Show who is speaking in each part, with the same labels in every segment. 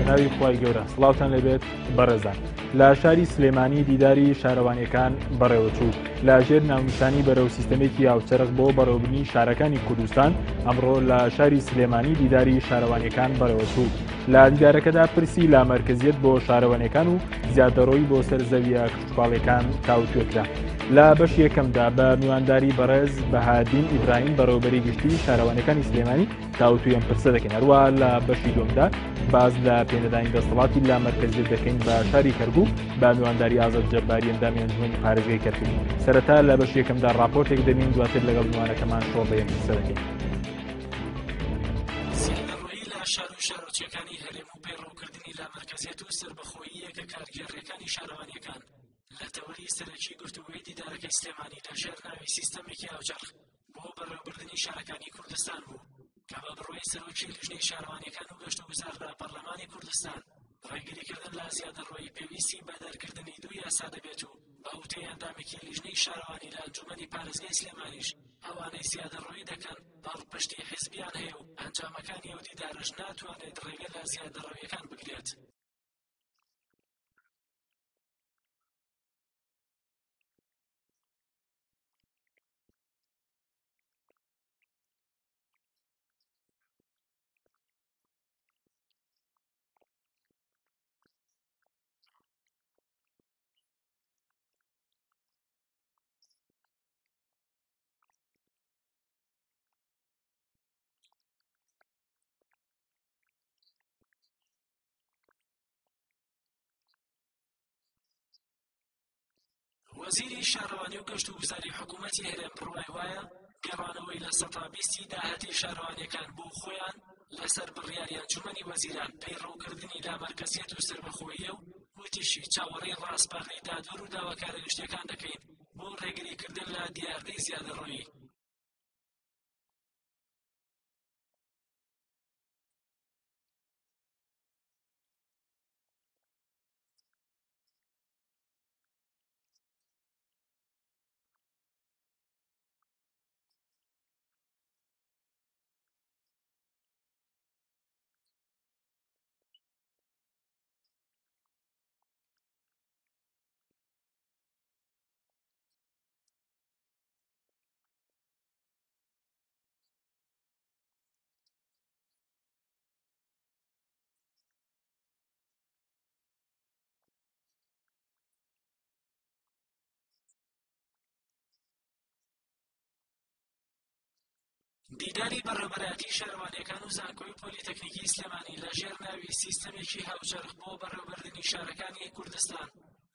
Speaker 1: ناوی خوای گەورە سڵاوتان لەبێت بەڕێزان. لە شاری سلێمانی دیداری شارەوانیەکان بەڕێوەچوو لە ژێر ناونیشانی بەرەو سیستەمێکی هاوچەرخ بۆ بەڕێوەبردننی شارەکانی کوردستان ئەمڕۆ لە شاری سلێمانی دیداری شارەوانیەکان بەڕێوەچوو. لە دیدارەکەدا پرسی لا مەرکزیت بۆ شارەوانیەکان و زیادەڕۆی بۆ سەر زەویە کشتتوڵێکان تاوتوێکرا. لە بەش یەکەمدا بە میوانداری بەڕێز بەهادین ئیبراهیم بەڕێوەبەری گشتی شارەوانیەکانی سلێمانی داوتوی ئەم پرسە دەکەن. هەروە لە بەشی دووەمدا باز لە پێنەدانی دەسەڵاتی لا مەرکزیت دەکەین بە شاری کەرگوو بە میوانداری ئازاد جەباری ئەندامی ئەنجومەنی پارێزگای کەرکوو. سەرەتا لە بەش یەکەمدا راپۆرتێک دەبین، دواتر لەگەڵ میوانەکەمان شۆ بەیەک پرسە دەکەین.
Speaker 2: شار و شارۆچیەکانی هەرێم و پەیڕەوکردنی لا مەرکەزیەت و سەربەخۆییەکە کارگێڕیەکانی شارەوانیەکان لە تەوەری سەرەکی گفتوگۆی دیدارەکەی سلێمانی لەژێر ناوی سیستەمێکی هاوچەرخ بۆ بەڕێوەبردننی شارەکانی کوردستان بوو کە بە بڕوای سەرۆکی لیژنەی شارەوانیەکان و گەشت و گوزار لە پەرلەمانی کوردستان ڕێگریکردن لە زیادەڕۆیی پێویستی بە دەرکردنی دوو یاسا دەبێت و بە وتەی ئەندامێکی لیژنەی شارەوانی لە ئەنجومەنی پارێزگای سلێمانیش ئەوانەی زیادەڕۆیی دەکەن پاڵپشتی حیزبیان هەیە و ئەنجامەکانی ئەو دیدارەش ناتوانێت ڕێگە لە زیادەڕەویەکان بگرێت. وەزیری شارەوانی و گەشت و گوزاری حکوومەتی هەرێم بڕوای وایە گەڕانەوەی لە سەتا بیستی داهاتی شارەوانیەکان بۆ خۆیان لەسەر بڕیاری ئەنجومەنی وەزیران پەیڕەوکردنی لا مەرکەزیەت و سەربەخۆییە و وتیشی چاوەڕێی ڕاستپارڕەی دادوەر و داواکارە گشتیەکان دەکەین بۆ ڕێگریکردن لە دیاردەی زیادەڕۆیی. دیداری بەڕێوەبەرایەتی شارەوانیەکان و زانکۆی پۆلیتەکنیکی سلێمانی لەژێر ناوی سیستەمێکی هاوچەرخ بۆ بەڕێوەبردننی شارەکانی کوردستان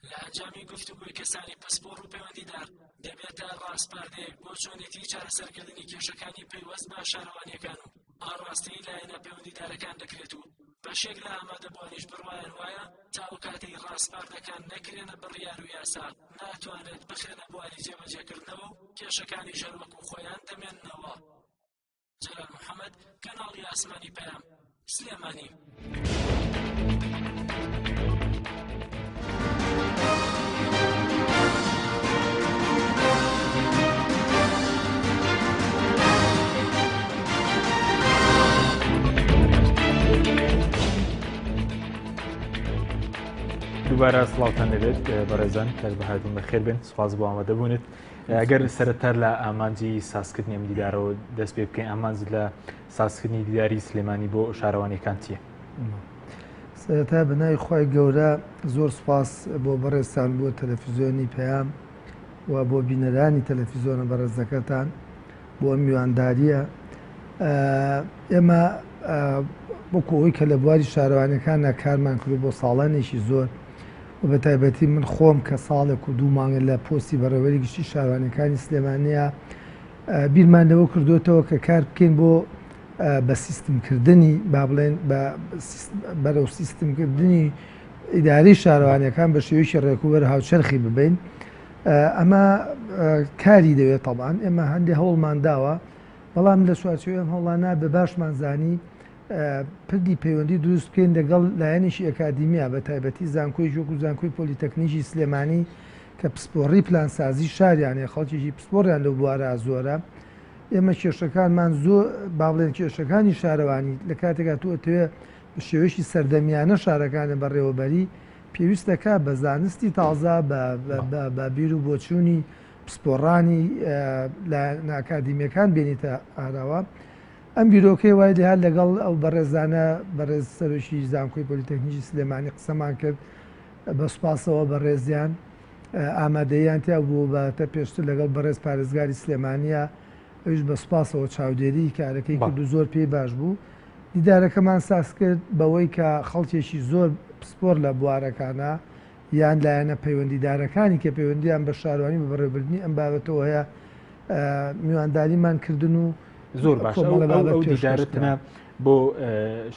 Speaker 2: لە ئەنجامی گفتوگۆی کەسانی پەسپۆڕ و پەیوەندیدار دەبێتە ڕاستپاردەیەک بۆ چۆنێتی چارەسەرکردنی کێشەکانی پەیوەست بە شارەوانیەکان و ئاڕاستەی لایەنە پەیوەندیدارەکان دەکرێت و بەشێک لە ئامادەبوانیش بڕوایان وایە تاو کاتەی ڕاستپاردەکان نەکرێنە بڕیار و یاسا ناتوانێت بخرێنە بواری جێبەجێکردنەوە و کێشەکانی ژەروەک و خۆیان دەمێننەوە. جلال محمد، کاناڵی ئاسمانی پەیام، سلێمانی.
Speaker 1: دووبارە سڵاوتان لەبێت بەڕێزان، کاک بەهادین بەخێر بێن، سوپاس بۆ ئامادەبوونت. ئەگەر سەرەتار لە ئامانجی سازکردنی ئەم دیدارەوە دەست پێ بکەین، ئامانج لە سازکردنی دیداری سلێمانی بۆ شارەوانیەکان چییە؟
Speaker 3: سەرەتا بەناوی خوای گەورە زۆر سوپاس بۆ بەڕێزتان بۆ تەلەڤیزیۆنی پەیام و بۆ بینەرانی تەلەڤیزیۆنە بەڕێزەکەتان بۆ ئەم میوانداریە. ئێمە وەکو ئەوەی کە لە بواری شارەوانیەکانە کارمان کرد بۆ ساڵانێکی زۆر و بە تایبەتی من خۆم کە ساڵێک و دوو مانگە لە پۆستی بەڕێوەبەری گشتی شارەوانیەکانی سلێمانیە بیرمان لەوە کردوێتەوە کە کار بکەین بۆ بە سیستمکردنی با بڵێن بەرەو سیستمکردنی ئیداری شارەوانیەکان بە شێوەیەکی ڕێکوبەر هاوچەرخی ببین. ئەمە کاری دەوێت تەڵان ئێمە هەندێک هەوڵمان داوە، بەڵام لە سوارچەوەی ئەم هەوڵانە بە باشمان زانی پردی پەیوەندی دروست بکەین لەگەڵ لایەنێکی ئەکادیمیە، بە تایبەتی زانکۆی ژۆک و زانکۆی پۆلیتەکنیکی سلێمانی کە پسپۆڕی پلانسازی شاریانێ خەڵکیێکی پسپۆڕیان لەو بوارە زۆرە. ئێمە کێشەکانمان زۆر با بڵێن کێشەکانی شارەوانی لە کاتێکا تۆ ئەتەوێ بە شێوەیەکی سەردەمیانە شارەکانە بەڕێوەبەری پێویست دەکات بە زانستی تازە بە بیر و بۆچوونی پسپۆڕانی ئاکادیمیەکان بێنیتە ئاراوە. ئەم بیرۆکەی وای لێهات لەگەڵ ئەو بەڕێزانە بەڕێز سەرۆکی زانکۆی پۆلیتەکنیکی سلێمانی قسەمان کرد بە سوپاسەوە بە ڕێزیان ئامادەیان تیا بوو بەتە پێشتر لەگەڵ بەڕێز پارێزگاری سلێمانیە ئەوش بە سوپاسەوە چاودێری کارەکەی کرد و زۆر پێی باش بوو. دیدارەکەمان ساس کرد بەوەی کە خەڵکێکی زۆر پسپۆر لە بوارەکانە یان لایەنە پەیوەندیدارەکانی کە پەیوەندیان بە شارەوانی بە بەڕێوەبردننی ئەم بابەتەوە هەیە میوانداریمان کردن و
Speaker 1: زۆر باش ئەو دیدارەتە بۆ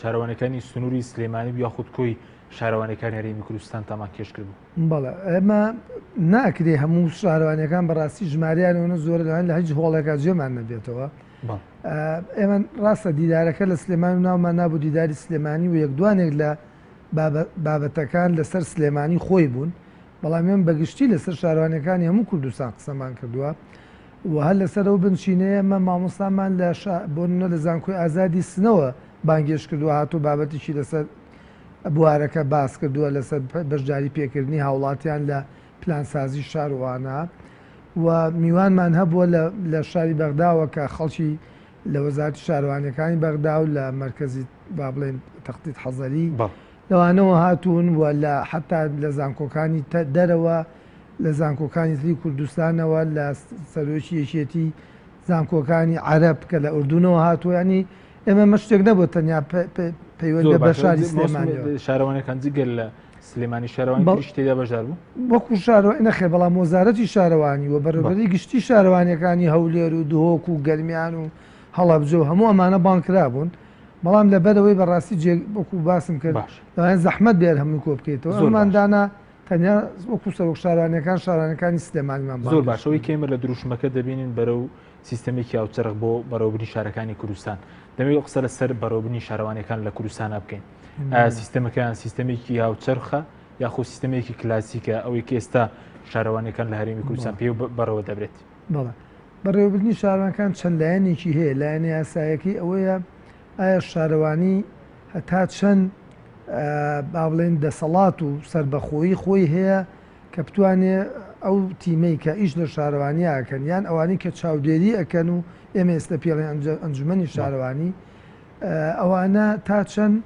Speaker 1: شارەوانەکانی سنووری سلێمانی یاخود کۆی شارەوانەکانی هەرێمی کوردستان تامان کێش کرد بوو.
Speaker 3: بەڵێ ئێمە ناکرێ هەموو شارەوانەکان بەڕاستی ژمارەیانەوە زۆر لەوان لە هیچ هۆڵێکا جێمان نەبێتەوە. ئێمە ڕاستە دیدارەکە لە سلێمان و ناومان نابوو دیداری سلێمانی و یەکدوانێک لە بابەتەکان لەسەر سلێمانی خۆی بوون، بەڵام ئێمە بەگشتی لەسەر شارەوانەکانی هەموو کوردستان قسەمان کردووە و هەر لەسەر ئەو بنشینەیە ئەمە مامۆستامان بۆ لە زانکۆی ئازادی سنەوە بانگێش کردووە هاتوو بابەتێکی لەسەر بوارەکە باس کردووە لەسەر بەشداری پێکردنی هاوڵاتیان لە پلانسازی شارۆوانە و میوانمان هەبووە لە شاری بەغداوە کە خەڵکی لە وەزارەتی شارەوانەکانی بەغدا و لە مەرکەزی با بڵێن تەختیت حەزەری لەوانەوە هاتوون و لە حتا لە زانکۆکانی دەرەوە لە زانکۆکانی تری کوردستانەوە لە سەرۆکی یەکێتی زانکۆکانی عەرەب کە لە ئوردونەوە هاتووە. ینی ئێمە مەشتێک نەبوو تەنیا پەیوەندی بە شاری سلێمانی
Speaker 1: شارەوانەکان جگەل لە سلێمانی شارەوانی شتێدا بەشدار بوو
Speaker 3: وەکو شارەوانی نەخێ بەڵام وەزارەتی شارەوانی و بەڕێوەبەری گشتی شارەوانیەکانی هەولێر و دهۆک و گەرمیان و هەڵەبجە و هەموو ئەمانە بانکرا بوون، بەڵام لەبەرەوەی بەڕاستی وەکو باسم کرد لەوان زەحمەت بێت هەموو کۆ بکەیتەوە ئەماندانا تەنیا وەکو سەرۆک شارەوانیەکان شارەوانەکانی سلێمانیمان
Speaker 1: زۆر باشەوەی کێمە لە دروشمەکە دەبینین بەرەو سیستەمێکی هاوچەرخ بۆ بەڕێوەبردنی شارەکانی کوردستان. دەمەوێت قسە لەسەر بەڕێوەبردننی شارەوانەکان لە کوردستانە بکەین. سیستەمەکەیان سیستەمێکی هاوچەرخە یاخۆ سیستەمێکی کلاسیکە ئەوەی کە ئێستا شارەوانەکان لە هەرێمی کوردستان پێ بەڕەوە دەبرێت؟
Speaker 3: بەڵێ بەڕێوەبردننی شارەوانەکان چەند لایەنێکی هەیە. لایەنی یاسایەکەی ئەوەیە ئایا شارەوانی هەتا چەند با بڵێن دەسەڵات و سربەخۆیی خۆی هەیە کە بتوانێت ئەو تیمەی کە ئیش لە شارەوانی ئەکەن یان ئەوانەی کە چاودێری ئەکەن و ئێمە ئێستا پێڵێن ئەنجومەنی شارەوانی ئەوانە تا چەند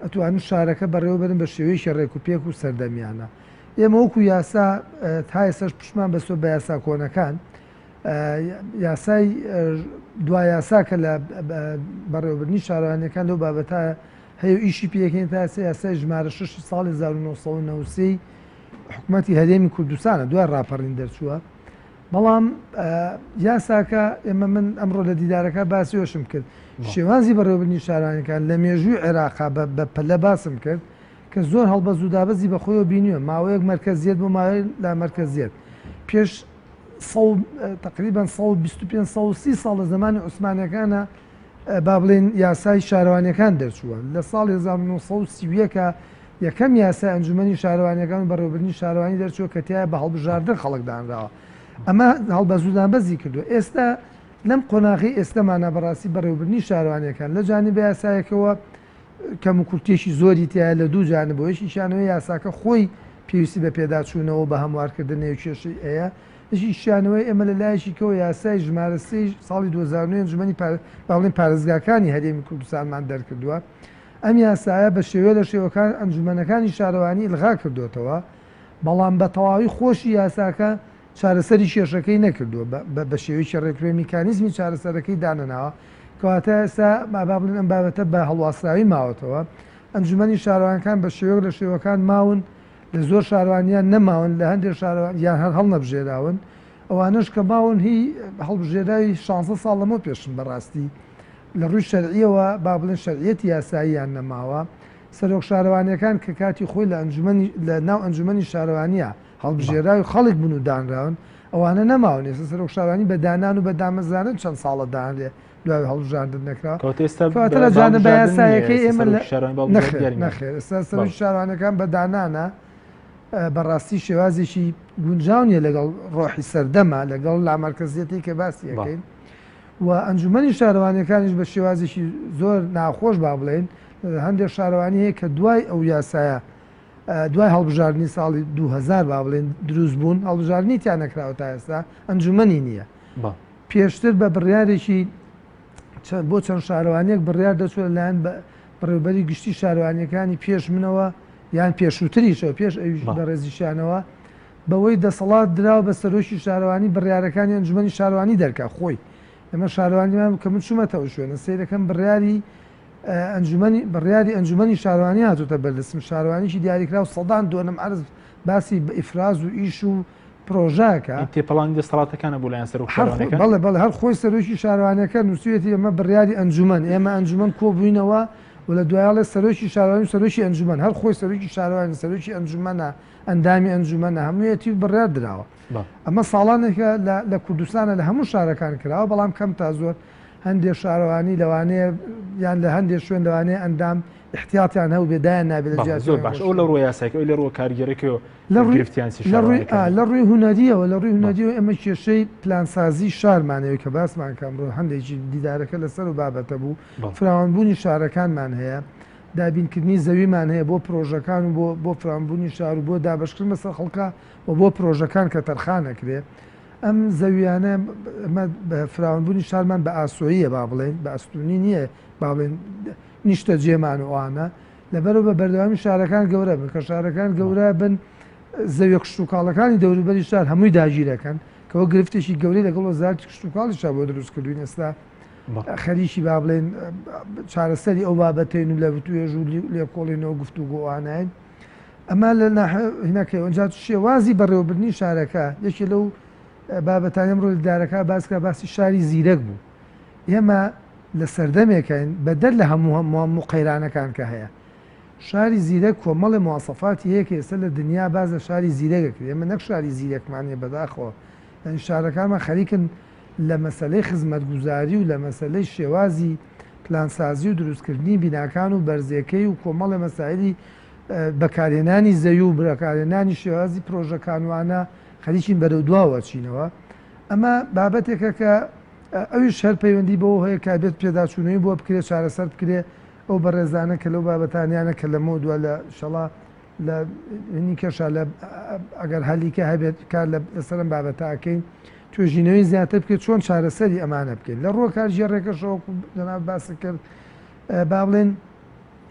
Speaker 3: ئەتوانن شارەکە بەڕێوەبەرن بە شێوەیەکی ڕێک و پێک و سەردەمیانە. ئێمە وەکو یاسا تا ئێستاش پشمان بەسۆ بە یاسا کۆنەکان یاسای دوای یاسا کە لە بەڕێوەبردننی شارەوانیەکان لەو بابەتە هەیە ئیشی پێکەین تا یاسای ژمارە 6 ساڵی 1990 حکوومەتی هەرێمی کوردستانە دوای ڕاپەڕین دەرچووە. بەڵام یاساکە ئێمە من ئەمڕۆ لە دیدارەکە باسیۆشم کرد شێوازی بەڕێوەبردننی شارەوانیەکان لە مێژووی عێراقا بە پەلە باسم کرد کە زۆر هەڵبەز و دابەزی بەخۆیەوە بینیوە ماوەیەک مەرکەزیەت بۆ ماوەی لا مەرکەزیەت پێش تقریبا 125 ساڵ لە زمانی عوسمانیەکانە با بڵێن یاسای شارەوانیەکان دەرچووە. لە ساڵی 1930 یەکەم یاسای ئەنجومەنی شارەوانیەکان و بەڕێوەبردننی شارەوانی دەرچووە کە تایە بە هەڵبژاردن خەڵکدانراوە. ئەمە هەڵبەز و دابەزی کردووە. ئێستا لەم قۆناغی ئێستەمانە بەڕاستی بەڕێوەبردننی شارەوانیەکان لە جانبە یاسایەکەوە کەم و کورتێکی زۆری تایە لە دوو جانبەوەیش شانەوەی یاساکە خۆی پێویستی بە پێداچوونەوە بە هەموارکردنەوە کێشەی ئەیە شانەوەی ئێمە لە لایەشیکەوە یاسای ژمارە 3 ساڵی 2009 ئەنجومەنی باڵێن پارێزگاکانی هەرێمی کوردستانمان دەرکردووە. ئەم یاسایە بە شێوە لە شێوەکان ئەنجومەنەکانی شارەوانی ئیلغا کردوێتەوە، بەڵام بە تەواوی خۆشی یاساکە چارەسەری کێشەکەی نەکردووە بە شێوەیەکی ڕێککوێ میکانیزمی چارەسەرەکەی دانەناوە کەواتە ئێستا با بڵێن ئەم بابەتە بە هەڵواسراوی ماوەتەوە. ئەنجومەنی شارەوانەکان بە شێوەیەک لە شێوەکان ماون لە زۆر شارەوانیان نەماون لە هەندێک شارەوانیان هەر هەڵنەبژێراون ئەوانش کە ماون هی هەڵبژێراوی 16 ساڵ لەمە پێشن بەڕاستی لە ڕووی شەرعیەوە با بڵێن شەرعیەتی یاساییان نەماوە. سەرۆک شارەوانیەکان کە کاتی خۆی لە ناو ئەنجومەنی شارەوانیە هەڵبژێراوی خەڵک بوون و دانراون ئەوانە نەماون. ئێستا سەرۆک شارەوانی بە دانان و بە دامەزانن چەند ساڵە دان لێ دوای هەڵبژاردن نەکراوە.
Speaker 1: کەواتە
Speaker 3: لە جانبە یاسایەکەی ئێمە نەخێر ئێستا سەرۆک شارەوانەکان بە دانانە بەڕاستی شێوازێکی گونجاونیە لەگەڵ ڕۆحی سەردەما لەگەڵ لامەرکەزیەتی کە باسی یەکەین و ئەنجومەنی شارەوانیەکانیش بە شێوازێکی زۆر ناخۆش با بڵێن هەندێک شارەوانی هەیە کە دوای ئەو یاسایە دوای هەڵبژاردننی ساڵی 2000 با بڵێن دروست بوون هەڵبژاردننی تیان نەکراوە تا ئێستا ئەنجومەنی نییە پێشتر بە بڕیارێکی بۆ چەند شارەوانیەک بڕیار دەچوە لایەن بەڕێوەبەری گشتی شارەوانیەکانی پێش منەوە یان پێشووتریشەوە پێش ئەویش بەڕێزیشانەوە بەوەی دەسەڵات دراوە بە سەرۆکی شارەوانی بڕیارەکانی ئەنجومەنی شارەوانی دەرکا خۆی ئەمە شارەوانیمان کە من چوومەتەوە شوێنە سیرەکەم بڕیاری ئەنجومەنی شارەوانی هاتوتە بەردەستم شارەوانیشی دیاریکرا و سەدان دووەم عرض باسی بە ئیفراز و ئیش و پرۆژاکە
Speaker 1: تێپەڵانی دەسەڵاتەکانە بۆ لایەن سەرۆک شارەوانیەکان
Speaker 3: بەڵێ هەر خۆی سەرۆکی شارەوانیەکە نووسێتی ئەمە بڕیاری ئەنجومەن ئێمە ئەنجومەن کۆبووینەوە و لە دوایاڵێ سەرۆکی شارەوانی و سەرۆکی ئەنجومەن هەر خۆی سەرۆکی شارەوانی سەرۆکی ئەنجومەنە ئەندامی ئەنجومەنە هەموویەتی بڕیار درراوە ئەمە ساڵانێکە لە کوردستانە لە هەموو شارەکان کراوە بەڵام کەم تا زۆر هەندێک شارەوانی لەوانەیە یان لە هەندێک شوێن لەوانەیە ئەندام احتیاطیان هەو بێدایان نابێت
Speaker 1: زۆر باش ئەو لە ڕۆی یاساکە لە ڕۆ کارگەرەکەەوە
Speaker 3: لە ڕووی هونەریەوە لە ڕووی هونەریەوە ئەمە کێشەی پلانسازی شارمانەوە کە باسمان کەمڕۆ هەندێکی دیدارەکە لەسەر و بابەتە بوو فراوانبوونی شارەکانمان هەیە دابینکردنی زەویمان هەیە بۆ پرۆژەکان و بۆ فراوانبوونی شار و بۆ دابشکردن بەسەر خەڵکە و بۆ پرۆژەکان کە تەرخانەکرێت ئەم زەویانە بە فراوانبوونی شارمان بە ئاسۆییە با بڵێن بە ئەستونی نییە با بڵێن نیشتە جێمان وانە لەبەرەوە بە بەردەوامی شارەکان گەورە بن کە شارەکان گەورە بن زەویە کشتتوکاڵەکانی دەوروبەری شار هەمووی داگیرەکەن کەەوە گرفتێکی گەورەی لەگەڵ وەزارەتی کشتتوکاڵیشا بۆ دروستکردوین ئێستا خەریکی با بڵێن چارەسەری ئەو بابەتین و لە توێژ و لێکۆڵینەوە گفتوگۆوانین ئەمە لە هینەکەی ئەنج شێوازی بەڕێوەبردننی شارەکە یەکێ لەو بابەتانی ئەمڕۆ لەدارەکە باسکە باسی شاری زیرەک بوو ئێمە لە سەردەمێکین بەدەر لە هەموو قەیرانەکان کە هەیە شاری زیرەک کۆمەڵی مواسەفاتی هەیە کە ئێستا لە دنیا باز لە شاری زیرەکەکرێت ئێمە نەک شاری زیرەکمانێ بەداخەوە یعنی شارەکانمان خەریکن لە مەسەلەی خزمەتگوزاری و لە مەسەلەی شێوازی پلانسازی و دروستکردنی بیناکان و بەرزەکەی و کۆمەڵی مەسائلی بەکارهێنانی زەوی و بەکارهێنانی شێوازی پرۆژەکانوانە خەریکین بەرەو دواوە چینەوە ئەمە بابەتێکە کە ئەویش هەر پەیوەندی بەوە هەیە کابێت پێداچوونەوەی بۆ بکرێت چارەسەر بکرێت ئەو بەڕێزانە کە لەو بابەتانیانە کە لەمە دووە لە شەڵا لە نیکەشا لە ئەگەر هەلیکە هەبێت کار لەسەرم بابەتاکەین توێژینەوەی زیاتر بکرێت چۆن چارەسەری ئەمانە بکەین لە ڕۆ کارژێڕێکەشەوە جەناب باس کرد با بڵێن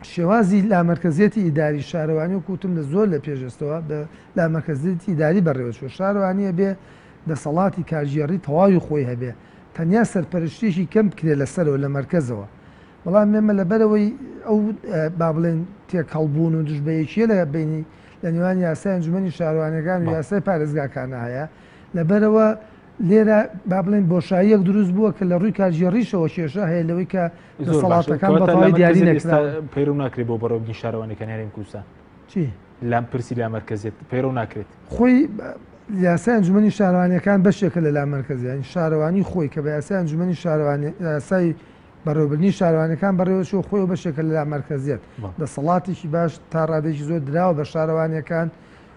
Speaker 3: شێوازی لامەرکزیەتی ئیداری شارەوانی و کوتم لە زۆر لە پێشستەوە بە لامەرکزیەتی ئیداری بەڕێوەچوە شارەوانیە بێ دەسەڵاتی کارژێڕی تەواوی خۆی هەبێ تەنیا سەرپەرشتێکی کەم بکرێت لەسەرەوە لە مەرکزەوە بەڵام ئێمە لەبەرەوەی ئەو با بڵێن تێکەڵبوون و دژبەیەکیە لە بینی لە نێوان یاسای ئەنجومەنی شارەوانەکان و یاسای پارێزگاکانە هەیە لەبەرەوە لێرە با بڵێن بۆشاییەک دروست بووە کە لە ڕووی کارژێڕیشەوە کێشە هەیە لەوەی کە دەسەڵاتەکان بەتەواوی دیاری نەکرا
Speaker 1: پەیڕۆ ناکرێت بۆ بەڕێوەبردننی شارەوانەکان هەرێمی کوردستان
Speaker 3: چی
Speaker 1: لام پرسی لامەرکزیەت پەیڕۆ ناکرێت
Speaker 3: خۆی یاسای ئەنجومەنی شارەوانیەکان بەشێکە لە لامەرکزیان شارەوانی خۆی کە بە یاسای ئەنجومەنی شارەوانی یاسای بەڕێوەبردننی شارەوانەکان بەڕێوەچوە خۆی و بەشێکە لە لامەرکزیەت دەسەڵاتێکی باش تا ڕادێکی زۆر دراوە بە شارەوانیەکان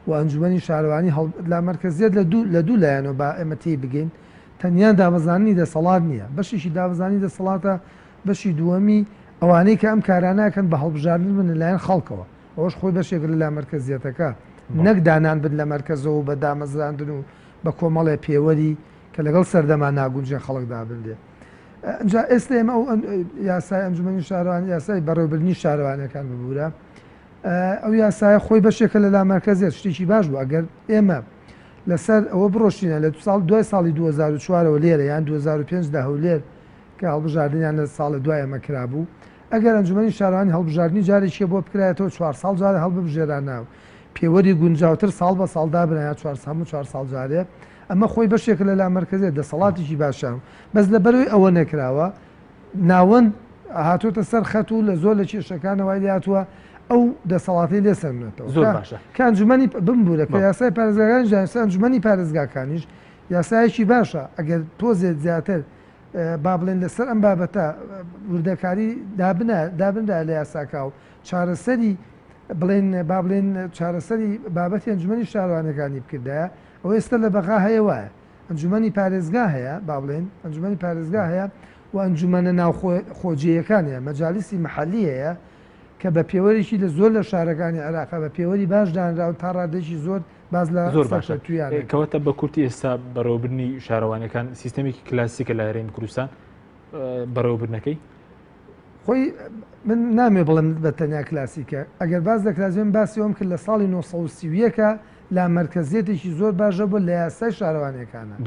Speaker 3: و ئەنجومەنی شارەوانی لامەرکزیەت لە دوو لایەنەوە با ئێمە تێی بگەین تەنیا دابەزانی دەسەڵات نییە بەشێکی دابزانی دەسەڵاتە بەشی دووەمی ئەوانەی کە ئەم کاراناکەن بە هەڵبژاردن بن لەلایەن خەڵکەوە ئەوەش خۆی بەشێک لە لامەرکزیەتەکە نەک دانان بن لە مەرکزەوە بە دامەزراندن و بە کۆمەڵی پێوەری کە لەگەڵ سەردەمان ناگونجێن خەڵکدا بندێ ئەجا ئێستا ئێمە ئەو یاسای ئەنجومەنی شارەوانی یاسای بەڕێوەبردننی شارەوانەکان ببوورە ئەو یاسایە خۆی بەشێکە لە لامەرکزیەت شتێکی باش بوو ئەگەر ئێمە لەسەر ئەوە بڕۆشتینە لە دوای ساڵی 2004ەوە لێرە یان 2005 هەولێر کە هەڵبژاردنیان لە ساڵی دوای ئەمە کرابوو ئەگەر ئەنجومەنی شارەوانی هەڵبژاردننی جارێکی بۆ بکرایەتەوە 4 ساڵ جارە هەڵبژێران ناو پێوەری گونجاوتر ساڵ بە ساڵدا بنایە 4 ساڵ جارێ ئەمە خۆی بەشێک لە لامەرکزیەت دەسەڵاتێکی باشان بەس لەبەرەوەی ئەوە نەکراوە ناوەند هاتوۆتە سەر خەت و لە زۆر لە کێشەکانەوەی هاتووە ئەو دەسەڵاتی لێ سەرنێتەوە کە ئەنجومەنی بمبوورە کە یاسای پارێزگاکانی یاسای ئەنجومەنی پارێزگاکانیش یاسایەکی باشە ئەگەر تۆزێت زیاتر با بڵێن لەسەر ئەم بابەتە وردەکاری دابندا لە یاساکە و چارەسەری بڵێن با بڵێن چارەسەری بابەتی ئەنجومەنی شارەوانەکانی بکردایە ئەو ئێستا لە بەغا هەیە وایە ئەنجومەنی پارێزگا هەیە با بڵێن ئەنجومەنی پارێزگا هەیە و ئەنجومەنە ناوخۆجیەکان هەیە مەجالیسی مەحەلی هەیە کە بە پێوەریشی لە زۆر لە شارەکانی عێراق بە پێوەری باش دانراون تا ڕادێکی زۆر باز لە
Speaker 1: زۆر باشە
Speaker 3: تویان
Speaker 1: کەواتە بە کورتی ئێستا بەڕێوەبردننی شارەوانەکان سیستەمێکی کلاسیکە لە هەرێمی کوردستان بەڕێوەبردنەکەی
Speaker 3: خۆی من نامێ بڵم بە تەنیا کلاسیکە ئەگەر باز لە کلاسیۆم باسیەوەم کرد لە ساڵی 1930ەکە لا مرکزیەتێکی زۆر باشە بوو لە یاسای شارەوانەکانە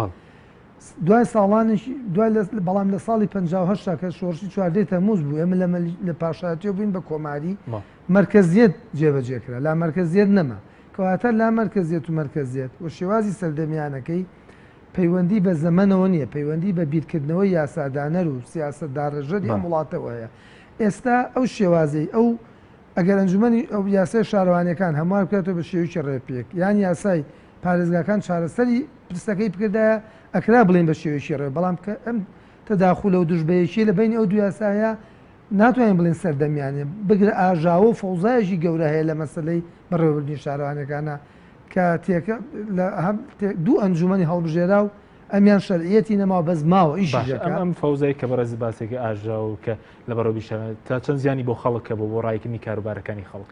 Speaker 3: دوای ساڵانێکی دوای بەڵام لە ساڵی 1950 کە شۆڕشی 14 تەمووز بوو ئێمە لە پاشایەتیەوە بووین بە کۆماری مرکزیەت جێبەجێکرا لا مرکزیەت نەما کەواتە لا مرکزیەت و مرکزیەت و شێوازی سەردەمیانەکەی پەیوەندی بە زەمەنەوە نییە پەیوەندی بە بیرکردنەوەی یاسادانەر و سیاسەتدارڕژەری هەم وڵاتەوەیە ئێستا ئەو شێوازەی ئەو ئەگەر ئەنجومەنی ئەو یاسای شارەوانەکان هەموار بکرێتەوە بە شێوکی ڕێپێک یان یاسای پارێزگاکان چارەسەری پرسەکەی بکردایە ئەکرا بڵێن بە شێوەیەکی ڕێ بەڵام کە ئەم تەداخولە و دوژبەیەکی لە بینی ئەو دو یاسایە ناتوانین بڵێن سەردەمیانێ بگرە ئاژاوە و فەوزایەکی گەورە هەیە لە مەسلەی بەڕێوەبردننی شارەوانەکانە کە دوو ئەنجومەنی هەڵبژێرا و ئەمیان شەرعیەتی نەماوە بەس ماوە ئیشی
Speaker 1: ئەم فەوزای کە بەڕێز باسێکی ئاژا و کە لە بەڕۆبی شار تا چەند زیانی بۆ خەڵکە بۆ ڕایکردنی کاروبارەکانی خەڵک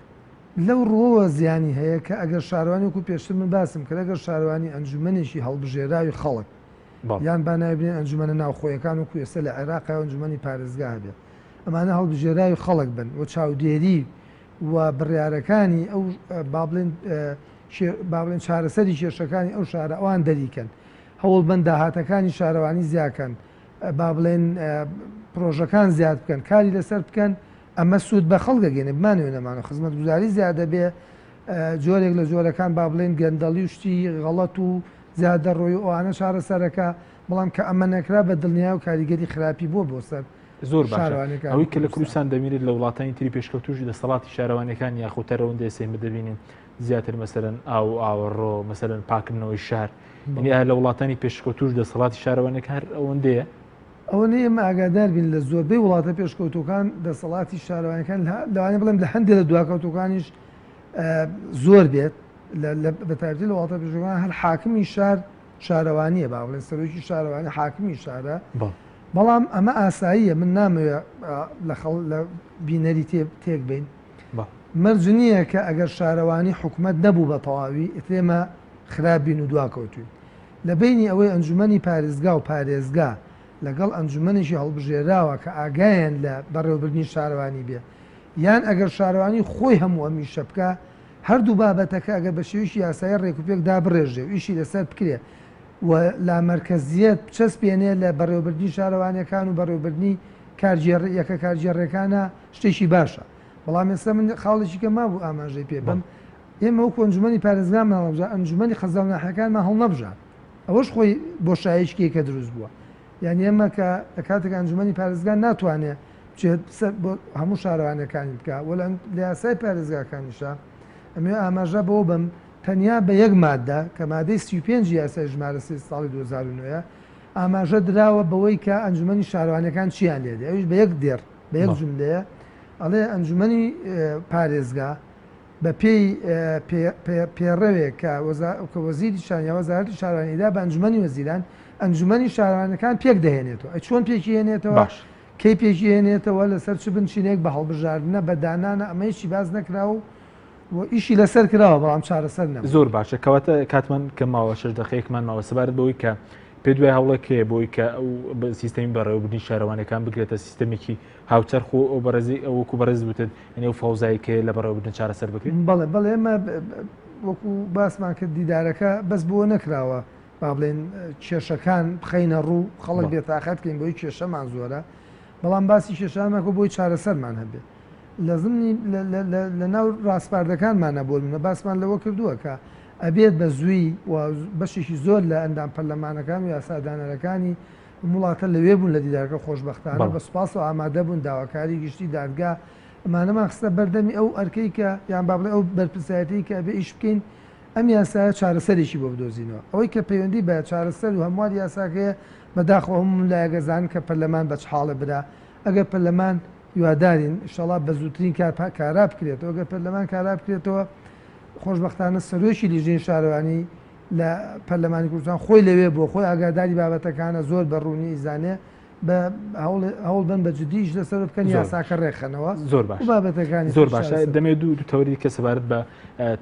Speaker 3: لەو ڕۆوە زیانی هەیە کە ئەگەر شارەوانی وەکو پێشتر من باسم کە ئەگەر شارەوانی ئەنجومەنێکی هەڵبژێراوی خەڵک یان با نابێن ئەنجومەنە ناوخۆیەکان و کوێسە لە عێراقا ئەنجومەنی پارێزگا بێت ئەمانە هەڵبژێراوی خەڵک بن و چاودێری و بڕیارەکانی ئەو بابڵێن چارەسەری کێشەکانی ئەو شارە ئەوان دەریکەن هەوڵ بن داهاتەکانی شارەوانی زیاکەن با بڵێن پرۆژەکان زیاد بکەن کاری لەسەر بکەن ئەمە سوود بە خەڵگەگەێنێ بمانوێنەمانە خزمەت گوزاری زیادە بێ جۆرێک لە جۆرەکان با بڵێن گەندەڵی شتی غەڵەت و زیادە ڕۆی ئەوانە چارەسەرەکە بەڵام کە ئەمە نەکرا بە دڵنیا و کاریگەری خراپی بۆ سەر
Speaker 1: زۆر ئەوەی کە لە کوردستان دەمێنێت لە وڵاتانی تری پێشکەوتوژی دەسەڵاتی شارەوانەکان یاخۆتەرەوەندە سێمە دەبینین زیاتر مەسەرەن ئاو ئاوەڕۆ مەسەرەن پاکردنەوەی شار ینی لە وڵاتانی پێشکەوتوش دەسەڵاتی شارەوانەکە هەر ئەوەندەیە
Speaker 3: ئەوە ئێمە ئاگادار بین لە زۆربەی وڵاتە پێشکەوتەکان دەسەڵاتی شارەوانەکان لەوانێ بڵێم لە هەندێک لە دواکەوتەکانیش زۆر بێت بە تایبەتی لە وڵاتە پێشکەوتەکان هەر حاکمی شار شارەوانیە با بڵێن سەرۆکی شارەوانی حاکمی شارە بەڵام ئەمە ئاساییە من نامەوێت لە بینەری تێک بین مەرج نییە کە ئەگەر شارەوانی حکومت نەبوو بە تەواوی ئێمە خراپبین و دواکەوتوین لە بینی ئەوەی ئەنجومەنی پارێزگا و پارێزگا لەگەڵ ئەنجومەنێکی هەڵبژێراوە کە ئاگایان لە بەڕێوەبردننی شارەوانی بێ یان ئەگەر شارەوانی خۆی هەموو ئەمیشە بکە هەردوو بابەتەکە ئەگەر بە شێویشی یاسایی ڕێکوپێک دابڕێژێ و ئیشی لەسەر بکرێ و لا مرکزیەت چەسپێنێ لە بەڕێوەبردننی شارەوانەکان و بەڕێوەبردننی یەکە کارگێڕەکانە شتێکی باشە بەڵام ئێستا من خاڵێکی کە مابوو ئاماژەی پێ بم ئێمە وەکو ئەنجومەنی پارێزگامان هەڵبژار ئەنجومەنی خەزاوناحەکانمان هەڵ نەبژار ئەوەش خۆی بۆشایشکێکە دروست بووە یعنی ئێمە کە کاتێک ئەنجومەنی پارێزگا ناتوانێت بۆ هەموو شارەوانەکانی بکە وە لە یاسای پارێزگاکانیشە ئەمێ ئاماژە بەوە بم تەنیا بە یەک مادە کە مادەی 35 یاسای ژمارە ساڵی 2009 ئاماژە دراوە بەوەی کە ئەنجومەنی شارەوانەکان چیان لێدێ ئەوش بە یەک دێر بە یەک جملەیە ئەڵێ ئەنجومەنی پارێزگا بە پێی پێڕەوێک کە وەزیریشان یا وەزارەتی شارەوانیدا بە ئەنجومەنی وەزیران ئەنجومەنی شارەوانەکان پێک دەهێنێتەوە چۆن پێکی هێنێتەوە کەی پێکی هێنێتەوە لەسەر چ بنچینێک بە هەڵبژاردنە بە دانانە ئەمەیشی باز نەکراوە و ئیشی لەسەر کراوە بەڵام چارەسەر نە
Speaker 1: زۆر باشە کەواتە کاتمان کە ماوە 6 دقەیەکمان ماوە سەبارەت بەوەی کە پێ دوای هەوڵەکەیە بۆی کە ئەو سیستەمی بەڕێوەبردننی شارەوانەکان بگرێتە سیستەمێکی هاوچەرخ و ئەو بەڕێزی ئەوەکو بەڕێز بوتت ئەنێ و فەوزایکەیە لە بەڕێوەبردن چارەسەر بکرێت
Speaker 3: بەڵێ ئێمە وەکو باسمان کرد دیدارەکە بەس بۆ نەکراوە با بڵێن کێشەکان بخەینە ڕوو خەڵک بێتاقەت بکەین بۆی کێشەمان زۆرە بەڵام باسی کێشانمەکە بۆی چارەسەرمان هەبێت لەزمنی لە ناو ڕاستپاردەکانمانە بۆ منە باسمان لەوە کردووە کە ئەبێت بە زووی و بەشێکی زۆر لە ئەندام پەرلەمانەکان و یاسادانەرەکانی وڵاتە لەوێ بوون لە دیدارەکە خۆشبەختانە بە سوپاس و ئامادە بوون داواکاری گشتی دادگا ئەمانەمان خستە بەردەمی ئەو ئەرکەی کە یان با بڵێ ئەو بەرپرسایەتی کە ئەبێ ئیش بکەین ئەم یاسایە چارەسەرێکی بۆ بدۆزینەوە ئەوەی کە پەیوەندی بە چارەسەر و هەموار یاساکەیە بەداخەوە هەموو لایەگەزان کە پەرلەمان بە چ حاڵە برا ئەگەر پەرلەمان هیوادارین ئینشەڵا بە زووترین کارا بکرێتەوە ئەگەر پەرلەمان کارا بکرێتەوە خۆشبەختانە سەرۆکی لیژنەی شارەوانی لە پەرلەمانی کوردستان خۆی لەوێ بۆ خۆی ئاگاداری بابەتەکانە زۆر بەڕوونی ئیزانێ هەوڵ بن بە جدیش لەسەر بکەن یاساکە ڕێخەنەوە
Speaker 1: زۆر باش
Speaker 3: بابەتەکانی
Speaker 1: زۆر باشە دەمێت دوو تەوری کە سەبارەت بە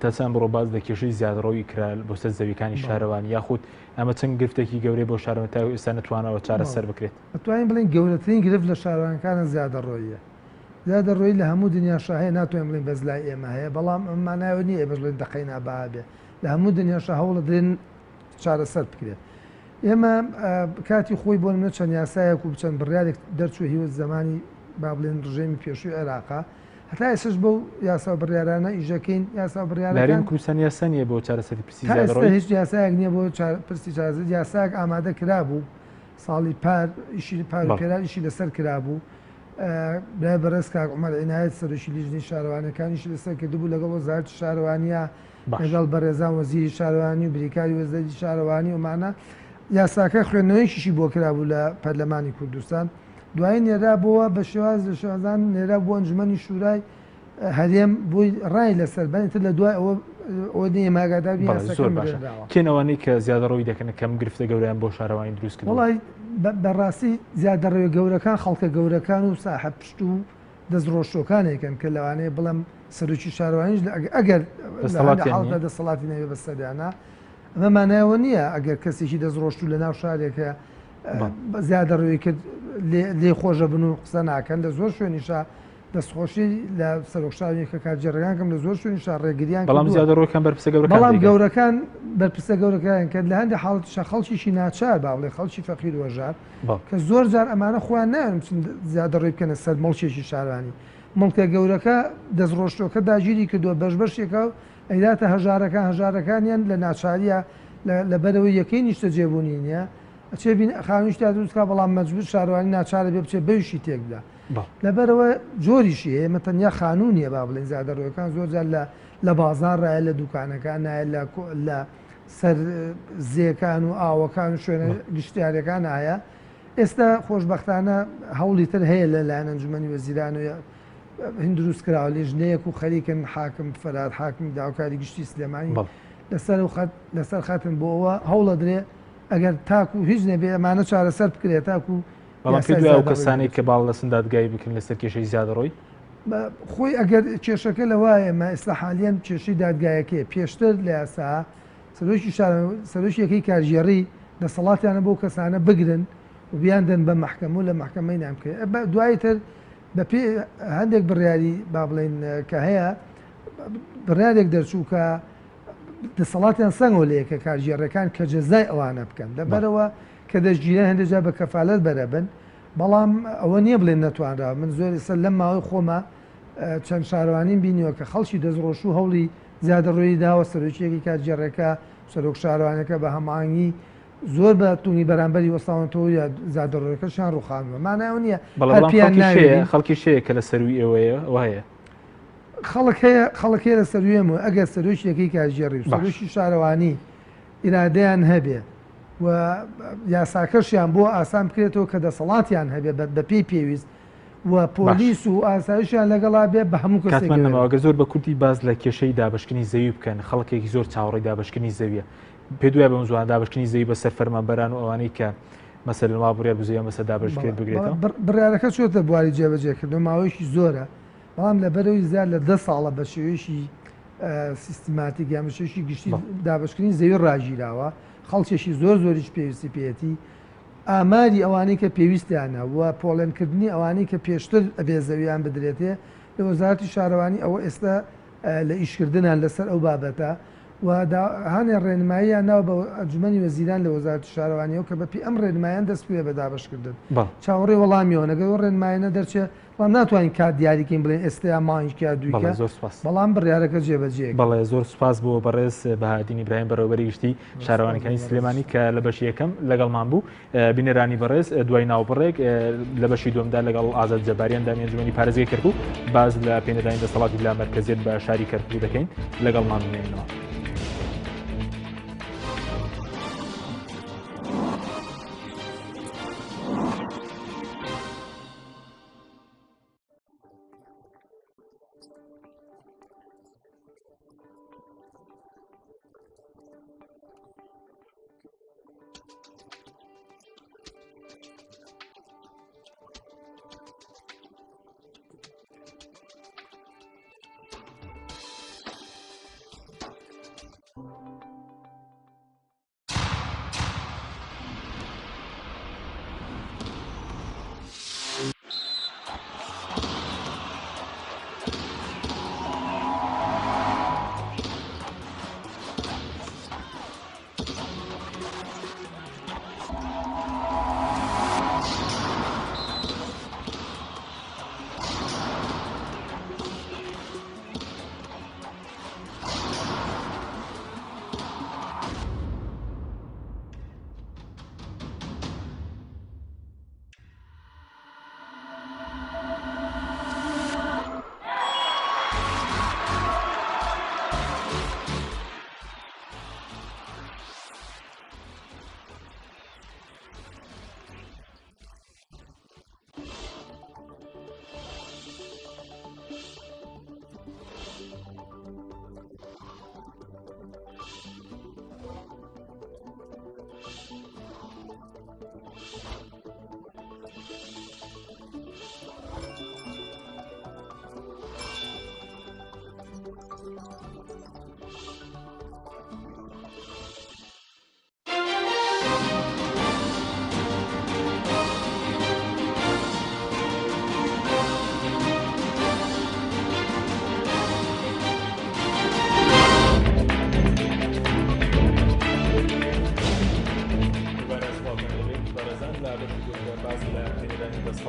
Speaker 1: تەسان بڕۆ باز لە کێشەی زیادڕەوی کرا بۆ سەر زەویەکانی شارەوانی یاخود ئەمە چەند گرفتێکی گەورەی بۆ شارەوە تا ئێستا نتوانەوە چارەسەر بکرێت
Speaker 3: ئەتوانین بڵین گەورەترین گرفت لە شارەوانەکانە زیادەڕۆییە زیادەڕۆیی لە هەموو دنیاشە هەیە ناتوانین بڵین بەس لای ئێمە هەیە بەڵام ئەمانایەوە نییە بەش بڵین دەقەینا بابێ لە هەموو دنیاشە هەوڵە درێن چارەسەر بکرێت ئێمە کاتی خۆی بۆ منە چەند یاسایەک و چەند بڕیارێک دەرچوو هیوت زمانی با بڵێن ڕژێمی پێشووی عێراقا هەتا ئێسش بەو یاسا بڕیارانە ئیژەکەین یاسا بڕیارەکان
Speaker 1: کوردستان یاسا نیە بۆ چارەسەری پرسی
Speaker 3: هیچ یاسایەک نییە بۆ پرسی چارەسەر یاساک ئامادە کرابوو ساڵی پار ئیشی پارپێران ئیشی لەسەر کرابوو برای بەڕێز کاک عومەر عینایەت سەرۆکی لیژنەی شارەوانەکانیشی لەسەر کردبوو لەگەڵ وەزارەتی شارەوانیە لەگەڵ بەڕێزان وەزیری شارەوانی و بریکاری وەزارەتی شارەوانی ومانە یاساکە خوێندنەوەیشیشی بۆ کرابوو لە پەرلەمانی کوردستان دوای نێرا بووە بە شێواز لە شێوازان نێرا بووە ئەنجومەنی شورای هەرێم بۆی ڕای لەسەر بەنتر لە دوای ئەوە نیە ماگادار
Speaker 1: زۆر باشە کێنەوەی کە زیادەڕەوی دەکەن کەم گرفتە گەوریان بۆ شارەوانی دروست کرد
Speaker 3: وڵی بەڕاستی زیادەڕەوی گەورەکان خەڵکە گەورەکان و ساحە پشت و دەستڕۆشتۆکانێکن کە لەوانەیە بڵم سەرۆکی شارەوانیش ئەگەر دەسەڵاتی نەوێ بەسەریانە ئەمەمانایەوە نییە ئەگەر کەسێکی دەستڕۆشت و لە ناو شارێکە زیادەڕەوی کرد لێ خۆشە بن و قسە ناکەن لە زۆر شوێنیشا دەستخۆشی لە سەرۆکشاوێکە کارجێڕەکان لە زۆر شوێنیشا ڕێگریان
Speaker 1: بەڵام زیادەڕۆکان بەرپرسە
Speaker 3: بەڵام گەورەکان بەرپرسە گەورەکان کە لە هەندێک حاڵەتیشە خەڵکیشی ناچار باڵێ خەڵکی فەقیر وەژار کە زۆر جار ئەمانە خۆیان نایەن زیادەڕێ بکەنە سەر مەڵکێکی شارانی مڵکە گەورەکە دەستڕۆشتۆکە داگیری کردووە بەشبەشێکە و ئەیداتە هەژارەکانیان لە ناچاریە لەبەرەوەی یەکەی نیشتە جێبوونی نییە ئەچێ خانوویشتا دروستکە بەڵام مەجبور شارەوانی ناچارە بێ بچێت بەویشی تێکدا لەبەرەوە جۆریشی هەیە مەتەنیا خانوونیە با بڵێن زیادەڕۆیەکان زۆرجار لە بازاڕایە لە دوکانەکان نایە لە سەر زیەکان و ئاوەکان و شوێنە گشتیارەکان هەیە ئێستا خۆشببختانە هەوڵی تر هەیە لە لایەن ئەنجومەنی وەزیران و هند دروست کراوە لێژنەیەک و خەریکن حاکم فەراد حاکمی داوکاری گشتی سلێمانی لەسەر خاتن بۆ ئەوە هەوڵە درێ ئەگەر تاکو هیچ نەبێ ئەمانە چارەسەر بکرێت تاکو
Speaker 1: بەڵام دوای ئەو کەسانێک کە باڵ لە سندادگای بکەن لەسەر کێشەی زیادەڕۆی
Speaker 3: خۆی ئەگەر کێشەکە لەوایە مە ئێستا حالیان کێشەی دادگایەکەی پێشتر لە یاسا سەرۆکی یەکەی کارژێڕی دەسەڵاتیانە بۆ کەسانە بگرن و بیاندن بە محکەم و لە محکەمەی نامکرێت دوایتر بە پێ هەندێک بڕیاری با بڵێن کە هەیە بڕیارێک دەرچوو کە دەسەڵاتیان سەنگەوە لە یەکە کارژێڕەکان کە جەزای ئەوانە بکەن لەبەرەوە کە دەستگیرە هەندێکجا بە کەفالەت بەرەبن بەڵام ئەوە نییە بڵێن نەتوانراوە من زۆر ئێستا لەم ماوەی خۆمە چەند شارەوانیم بینیوە کە خەڵکی دەستڕۆش و هەوڵی زیادەڕۆیی داوە سەرۆکیەکی کارژێڕەکە سەرۆک شارەوانەکە بە هەماهەنگی زۆر بە توونی بەرامبەری وەستاوەتەوە یا زیادەڕۆیەکەشیان ڕووخانوە مانایەوە نییە
Speaker 1: خەڵکی شەیە کە لە سەروی ئێوەیە وایە
Speaker 3: خەڵک هەیە لە سەروێمە ئەگەر سەرۆکیەکەی کارژێڕی و سەرۆکی شارەوانی ئیرادەیان هەبێ و یاساکەشیان بۆ ئاسان بکرێتەوە کە دەسەڵاتیان هەبێ بە پێی پێویست و پۆلیس و ئاسایشیان لەگەڵا بێ بە هەموو
Speaker 1: کاتمانەوەگە زۆر بە کورتی باز لە کێشەی دابشکنی زەوی بکەن خەڵکێکی زۆر چاوەڕێی دابشکنی زەویە پێ دوای بەم زوان دابشکنی زەوی بەسەر فەرمانبەران و ئەوانەی کە مەسەر وا بڕیار بزویە مەسە دابشکرێت بگرێتەوە
Speaker 3: بڕیارەکە چۆتە بواری جێبەجێکردن ماوەیەکی زۆرە بەڵام لەبەرەوەی زیاد لە 10 ساڵە بە شێوەیەکی سیستماتیک یامەشێکی گشتی دابشکردنی زەوی ڕاگیراوە خەڵکێکی زۆریش پێویستی پێێتی ئاماری ئەوانەی کە پێویستیانە و پۆڵێنکردنی ئەوانەی کە پێشتر ئەبێ زەویان بدرێتێ لە وەزارەتی شارەوانی ئەوە ئێستا لە ئیشکردنان لەسەر ئەو بابەتە و هەنێ ڕێنماییان ناو بە ئەنجومەنی وەزیران لە وەزارەتی شارەوانیەوە کە بەپی ئەم ڕێنمایان دەست پێ بە دابشکردن چاوەڕێ وەڵامیەوە نەگەڵ ڕێنمایانە دەرچێ بەڵام ناتوانین کات دیاریکەین بڵێن ئێستا مانگیا دوویکە بەڵام بڕیارەکە جێبەجێ
Speaker 1: بەڵێ زۆر سوپاس بۆ بەڕێز بەهادینی برایم بەڕێوەبەری گشتی شارەوانەکانی سلێمانی کە لە بەشی یەکەم لەگەڵمان بوو بینەرانی بەڕێز دوای ناوبڕێک لە بەشی دومدا لەگەڵ ئازاد جەباریان دامی ئەنجومەنی پارێزگای کەرکوو باز لە پێنەدانی دەسەڵاتی لا مەرکەزیەت بە شاری کەرکوو دەکەین لەگەڵمان بمێنەوە.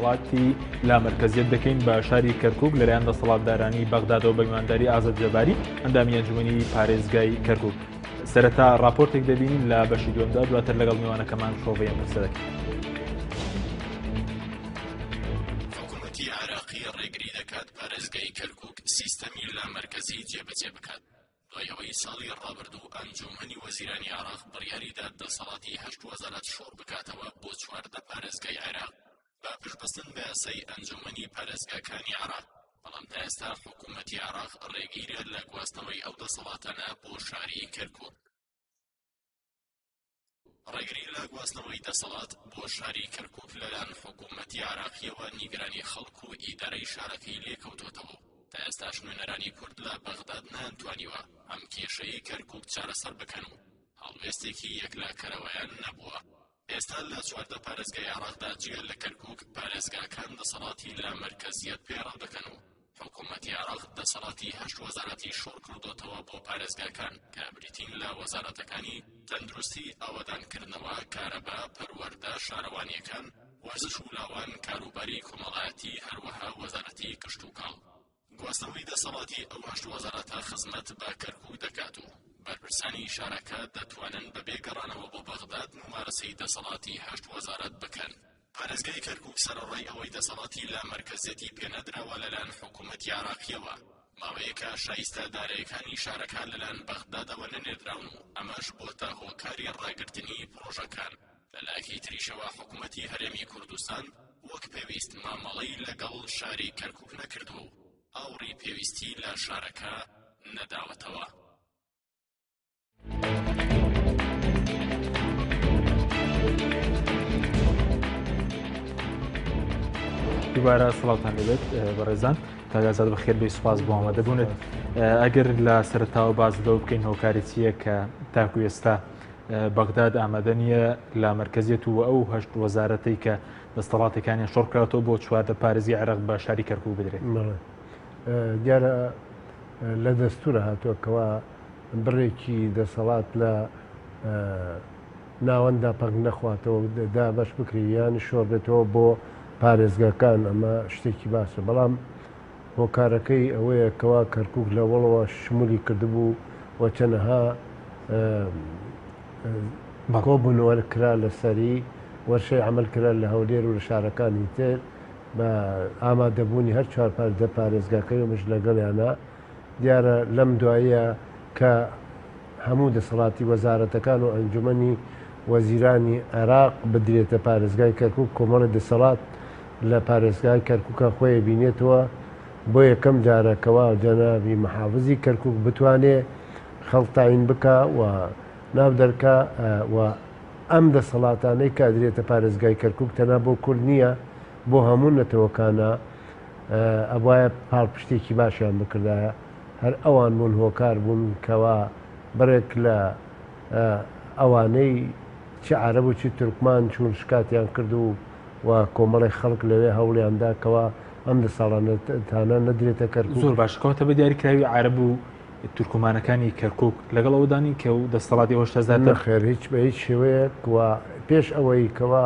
Speaker 1: دەسەڵاتی لا مرکزیت دەکەین بە شاری کەرکوک لەلایەن دەسەڵاتدارانی بەغدادەوە بە میوانداری ئازاد جەباری ئەندامی ئەنجومەنی پارێزگای کەرکوک. سەرەتا راپۆرتێک دەبینین لە بەشی دووەمدا، دواتر لەگەڵ میوانەکەمان شۆڤەیە قسە دەکەین.
Speaker 4: حکوومەتی عێراقی ڕێگری دەکات پارێزگای کەرکوک سیستەمی لا مرکزی جێبەجێ بکات. دوای ئەوەی ساڵی ڕابردوو ئەنجومەنی وەزیرانی عێراق بڕیاریدا دەسەڵاتی 8 وەزارەت شۆڕ بکاتەوە بۆ 14 پارێزگای عێراق بە پشتبەستن بە یاسای ئەنجومەنی پارێزگاکانی عێراق. بەڵام تا ئێستا حکوومەتی عێراق ڕێگیرە لە گواستنەوەی ئەو دەسەڵاتانە بۆ شاری کەرکوک. ڕێگری لە گواستنەوەی دەسەڵات بۆ شاری کەرکوک لەلایەن حکوومەتی عێراقیەوە نیگرانی خەڵک و ئیدارەی شارەکەی لێکەوتوتەوە. تا ئێستاش نوێنەرانی کورد لە بەغداد نەیانتوانیوە ئەم کێشەی کەرکوک چارەسەر بکەن و هەڵوێستێکی یەکلاکەرەوەیان نەبووە. ئێستا لە 14 پارێزگای عێراقدا جگە لە کەرکوک پارێزگاکان دەسەڵاتی لا مرکزیەت پێڕاو دەکەن و حکوومەتی عێراق دەسەڵاتی 8 وەزارەتی شۆڕ کردوتەوە بۆ پارێزگاکان کە بریتین لە وەزارەتەکانی تەندروستی، ئاوەدانکردنەوە، کارەبا، پەروەردە، شارەوانیەکان، وەرزش و لاوان، کاروباری کۆمەڵایەتی، هەروەها وەزارەتی کشت و کاڵ. گواستنەوەی دەسەڵاتی ئەو 8 وەزارەتە خزمەت بە کەرکوک دەکات و بەرپرسانی شارەکە دەتوانن بەبێ گەڕانەوە بۆ بەغداد ممارەسەی دەسەڵاتی 8 وەزارەت بکەن. پارێزگای کەرکوک سەرەڕای ئەوەی دەسەڵاتی لا مرکزیەتی پێنەدراوە لەلایەن حکوومەتی عێراقیەوە، ماوەیەکە شایستە داراییەکانی شارەکان لەلایەن بەغدادەوە نەنێردراون و ئەمەش بۆتە هۆکاری ڕاگررتنی پرۆژەکان. لەلایەکی تریشەوە حکوومەتی هەرێمی کوردستان وەک پێویست مامەڵەی لەگەڵ شاری کەرکوک نەکردووە و ئاوڕی پێویستی لە شارەکە نەداوەتەوە.
Speaker 1: دووبارە سڵاوتان لەبێت بەڕێزان، کاگازاد بەخێر بێ سوپاس بۆ ئامادەبوونت. ئەگەر لە سەرەتاوە باز لەوە بکەین هۆکاری چییە کە تاکو ئێستا بەغداد ئامادە نییە لا مرکزیەت و ئەو 8 وەزارەتەی کە دەسەڵاتەکانیان شۆڕ کراوەتەوە بۆ 14 پارێزی عێراق بە شاری کەرکوک بدرێت.
Speaker 5: دیارە لە دەستورە هاتووەکەوە بڕێکی دەسەڵات لە ناوەندا پەنگ نەخواتەوە دا بەش بکری یان شۆڕ بێتەوە بۆ پارێزگاکان. ئەمە شتێکی باشە، بەڵام هۆکارەکەی ئەوەیە کەوا کەرکوک لە وەڵەوە شمولی کردبوو و چەنەها کۆبوونەوە کرا لەسەری وەرشەی عمل کرا لە هەولێر و لە شارەکانی تر بە ئامادەبوونی هەر 4 پارێزگاکەی ومش لەگەڵیانە. دیارە لەم دواییە کە هەموو دەسەڵاتی وەزارەتەکان و ئەنجومەنی وەزیرانی عێراق بدرێتە پارێزگای کەرکوک، کۆمەڵی دەسەڵات لە پارێزگای کەرکوکە خۆی بینێتەوە بۆ یەکەم جارەکەوە جەنابی مەحافزی کەرکوک بتوانێ خەڵک تاین بکە و ناو دەرکە و ئەم دەسەڵاتانەی کە درێتە پارێزگای کەرکوک تەنها بۆ کورد نییە، بۆ هەموو نەتەوەکانە ئەوایە پاڵپشتێکی باشیان بکردایە. هەر ئەوان بوون هۆکار بوون کەوا بڕێک لە ئەوانەی چی عەرەب و چی تورکمان چوون شکاتیان کرد و کۆمەڵی خەڵک لەوێ هەوڵیاندا کەوا ئەم دەساڵانەتانە نەدرێتە کەرکوک.
Speaker 1: زۆر باش کەواتە بە دیاریکراوی عەرەب و تورکمانەکانی کەرکوک لەگەڵ ئەوەدانی کە و دەسەڵاتی ئەوەشتەزار
Speaker 5: نەخێر هیچ بە هیچ شێوەیەک و پێش ئەوەی کەوا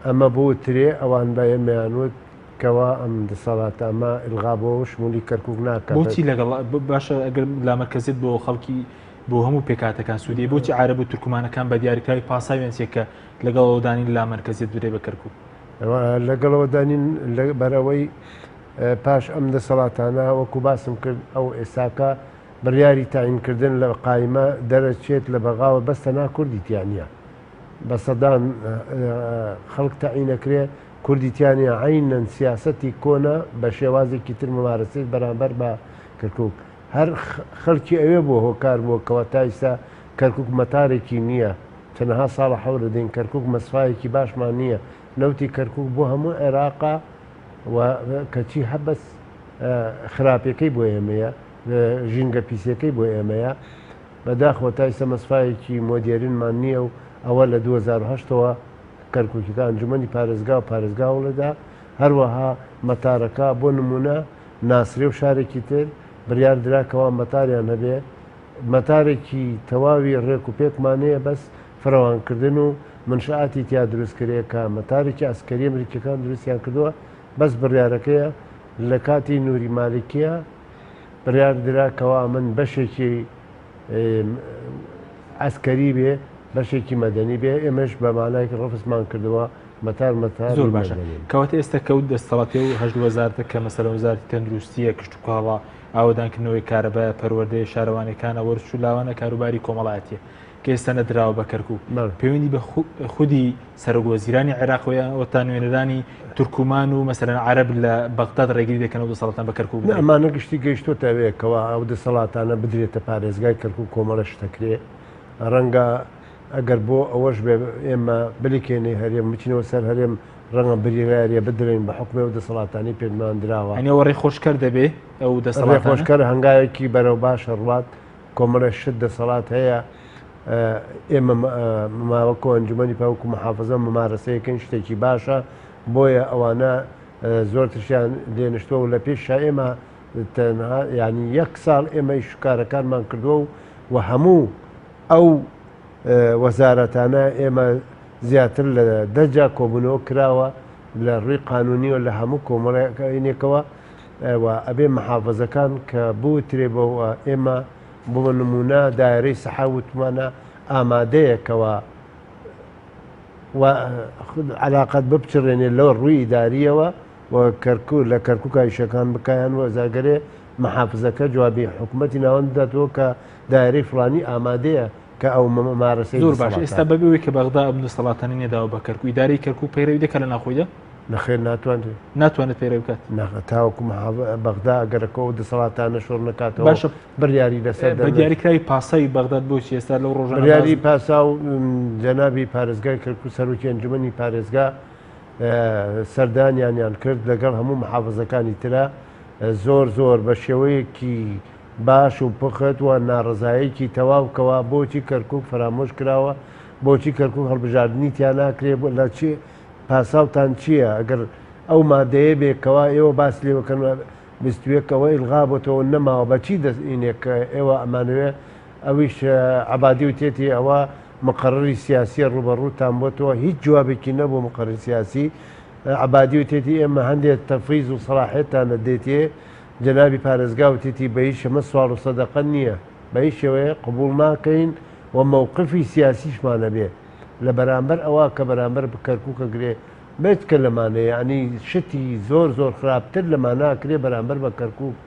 Speaker 5: ئەمە بۆ ترێ ئەوان بە ئێمەیانوت کەوا ئەم دەسەڵاتە ئەمە ئلغابەوە شمولی کەرکوک ناکات.
Speaker 1: بۆچی لەگەڵ باشە ئەگەر لا مرکزیت بۆ خەڵکی بۆ هەموو پێکاتەکان سوودی بۆچی عەرەب و تورکمانەکان بە دیاریکراوی پاساویان چێکە لەگەڵ ئەوەدانی لا مرکزیت درێ بە کەرکوک؟
Speaker 5: لەگەڵەوە دانین بەرەوەی پاش ئەم دەسەڵاتانە وەکو باسم کرد ئەو ئێساکە بڕیاری تاینکردن لە قایمە دەرەچێت لە بەغاوە بەستە ناکوردیتیانە بە سەدان خەڵک تاینەکرێ کوردیتیانە عینەن سیاسەتی کۆنە بە شێوازێکی تر ممارەسەی بەرامبەر بە کەرکوک. هەر خەڵکی ئەوێ بۆ هۆکار بۆ کەوە تا ئێستا کەرکوک مەتارێکی نییە، تەنەها ساڵە حەورە دەین کەرکوک مەسفایەکی باشمان نییە. نەوتی کەرکوک بۆ هەموو عێراقا و کەچی هەبەس خراپەکەی بۆ ئێمەیە، ژینگە پیسەکەی بۆ ئێمەیە. بەداخۆ تا ئێستا مەسفایەکی مۆدێرنمان نییە و ئەوە لە 2008ەوە کەرکوکەکە ئەنجومەنی پارێزگا و پارێزگاوڵەدا هەروەها مەتارەکە بۆ نمونە ناسرێ و شارێکی تر بڕیار دراکەوە مەتاریان هەبێ، مەتارێکی تەواوی ڕێک و پێکمانەیە بەس فراوانکردن و منشعاتی تیا دروستکرێ کە مەتارێکی ئەسکەری ئەمریکیەکان دروستیان کردووە بەس بڕیارەکەیە لە کاتی نووری مالکیە بڕیار دراکەوە من بەشێکی ئەسکەری بێ بەشێکی مەدەنی بێ ئێمەش بە مانایکە ڕفزمان کردووە مەتار
Speaker 1: زۆر باشە کەواتە ئێستا کەوت دەستەڵاتی و هەژ وەزارەتە کە مەسەلە وەزارەتی تەندروستیە کشت و کاڵا ئاوەدانکردنەوەی کارەبە پەروەردەی شارەوانەکانە وەرچ و لاوانە کاروباری کۆمەڵایەتیە کە ئێستا نەدراوە بە کەرکووک پەیوەندی بە خودی سەرۆکوەزیرانی عێراقەوەیان نوێنەرانی تورکمان و مەسەلەن عەرەب لە بەغداد ڕێگری دەکەنەوە دەسەڵاتان بە کەرکووک
Speaker 5: ئەمانە گشتی گەیشتۆتەوەیەکەوە ئەو دەسەڵاتانە بدرێتە پارێزگای کەرکووک کۆمەڵە شتەکرێ ڕەنگە ئەگەر بۆ ئەوەش بێ ئێمە بلیکێنێ هەرێم بچینەوە سەر هەرێم ڕەنگە بریغایە بدرین بە حکومە و دەسەڵاتانی پێمان درراوە
Speaker 1: ئەنیەوە ڕێ خۆشکەر دەبێ ئەو دەسەڵات
Speaker 5: خۆشکەر هەنگاوێکی بەرەو باشە ڕات کۆمەڵە شت دەسەڵات هەیە ئێمە ماوەکۆ ئەنجومەنی پاوەکو محافظە ممارەسەیەکەن شتێکی باشە بۆیە ئەوانە زۆر ترشیان لێنشتووە و لە پێشا ئێمە تەنها ینی یەک ساڵ ئێمە شکارەکانمان کردووە و هەموو ئەو وەزارەتانە ئێمە زیاتر لە دەجا کۆبوونەوە کراوە لە ڕووی قانونیەوە لە هەموو کۆمەڵێنێکەوە ئەبێ محافظەکان کە بوترێ بەوە ئێمە بۆ نمونە دایرەی سەحاوتمانە ئامادەیەکەوە علااقەت بپچڕێنێ لەوە ڕووی ئیداریەوە لە کەرکووکایشەکان بکایان وەزاگەرێ محافزەکە جوابی حکوومەتی ناوەندداتەوە کە دایرەی فلانی ئامادەیە کە ئەو ممارەسەی
Speaker 1: زۆر باش ئێستا بەبێەوەی کە بەغدا ئەم دەسەڵاتانی نێداوە بە کەرکوو ئیداری کەرکوو پەیڕەوی دەکە لە ناخۆیدا
Speaker 5: نەخێر
Speaker 1: ناتوانێت پەیڕەوی بکات
Speaker 5: تاوەکو بەغدا ئەگەرەکەەوە دەسەڵاتانە شۆڕ نکاتەوە باشە بڕیاری لەسەر
Speaker 1: بە دیاریکراوی پاسایی بەغداد بۆچی ئێستا لەو ڕۆژە
Speaker 5: بڕیاری پاسا و جەنابی پارێزگای کەرکوو سەرۆکی ئەنجومەنی پارێزگا سەردانیانیان کرد لەگەڵ هەموو محافظەکانی ترە زۆر بە شێوەیەکی باش و پخت و ناڕزایەکی تەواوکەوە بۆچی کەرکووک فرامۆش کراوە بۆچی کەرکووک هەڵبژاردننی تیان ناکرێ لە چی پاساوتان چییە ئەگەر ئەو مادەیە بێکەوە ئێوە باس لێوەکەن بستوێکەوە ئیلغابەتەوە نەماوە بەچی دەستینێکە ئێوە ئەمانوێ ئەویش عبادی و تێتی ئەوە مقرری سیاسی ڕوبەڕووتان بۆتەوە هیچ جوابێکی نەبوو مقرری سیاسی عبادی و تێتی ئێمە هەندێک تەفریز و سەلاحێتانە دێتێ جەنابی پارێزگا و تێتی بەهیچ شەمە سوال و سەدەقە نییە بە هیچ شێوەیە قبول ناکەین و مووقفی سیاسیشمانە بێ لە بەرامبەر ئەوە کە بەرامبەر بکەرکووکە گرێ بێت کە لەمانەیە ینی شتی زۆر خراپتر لەماناکرێ بەرامبەر بە کەرکووک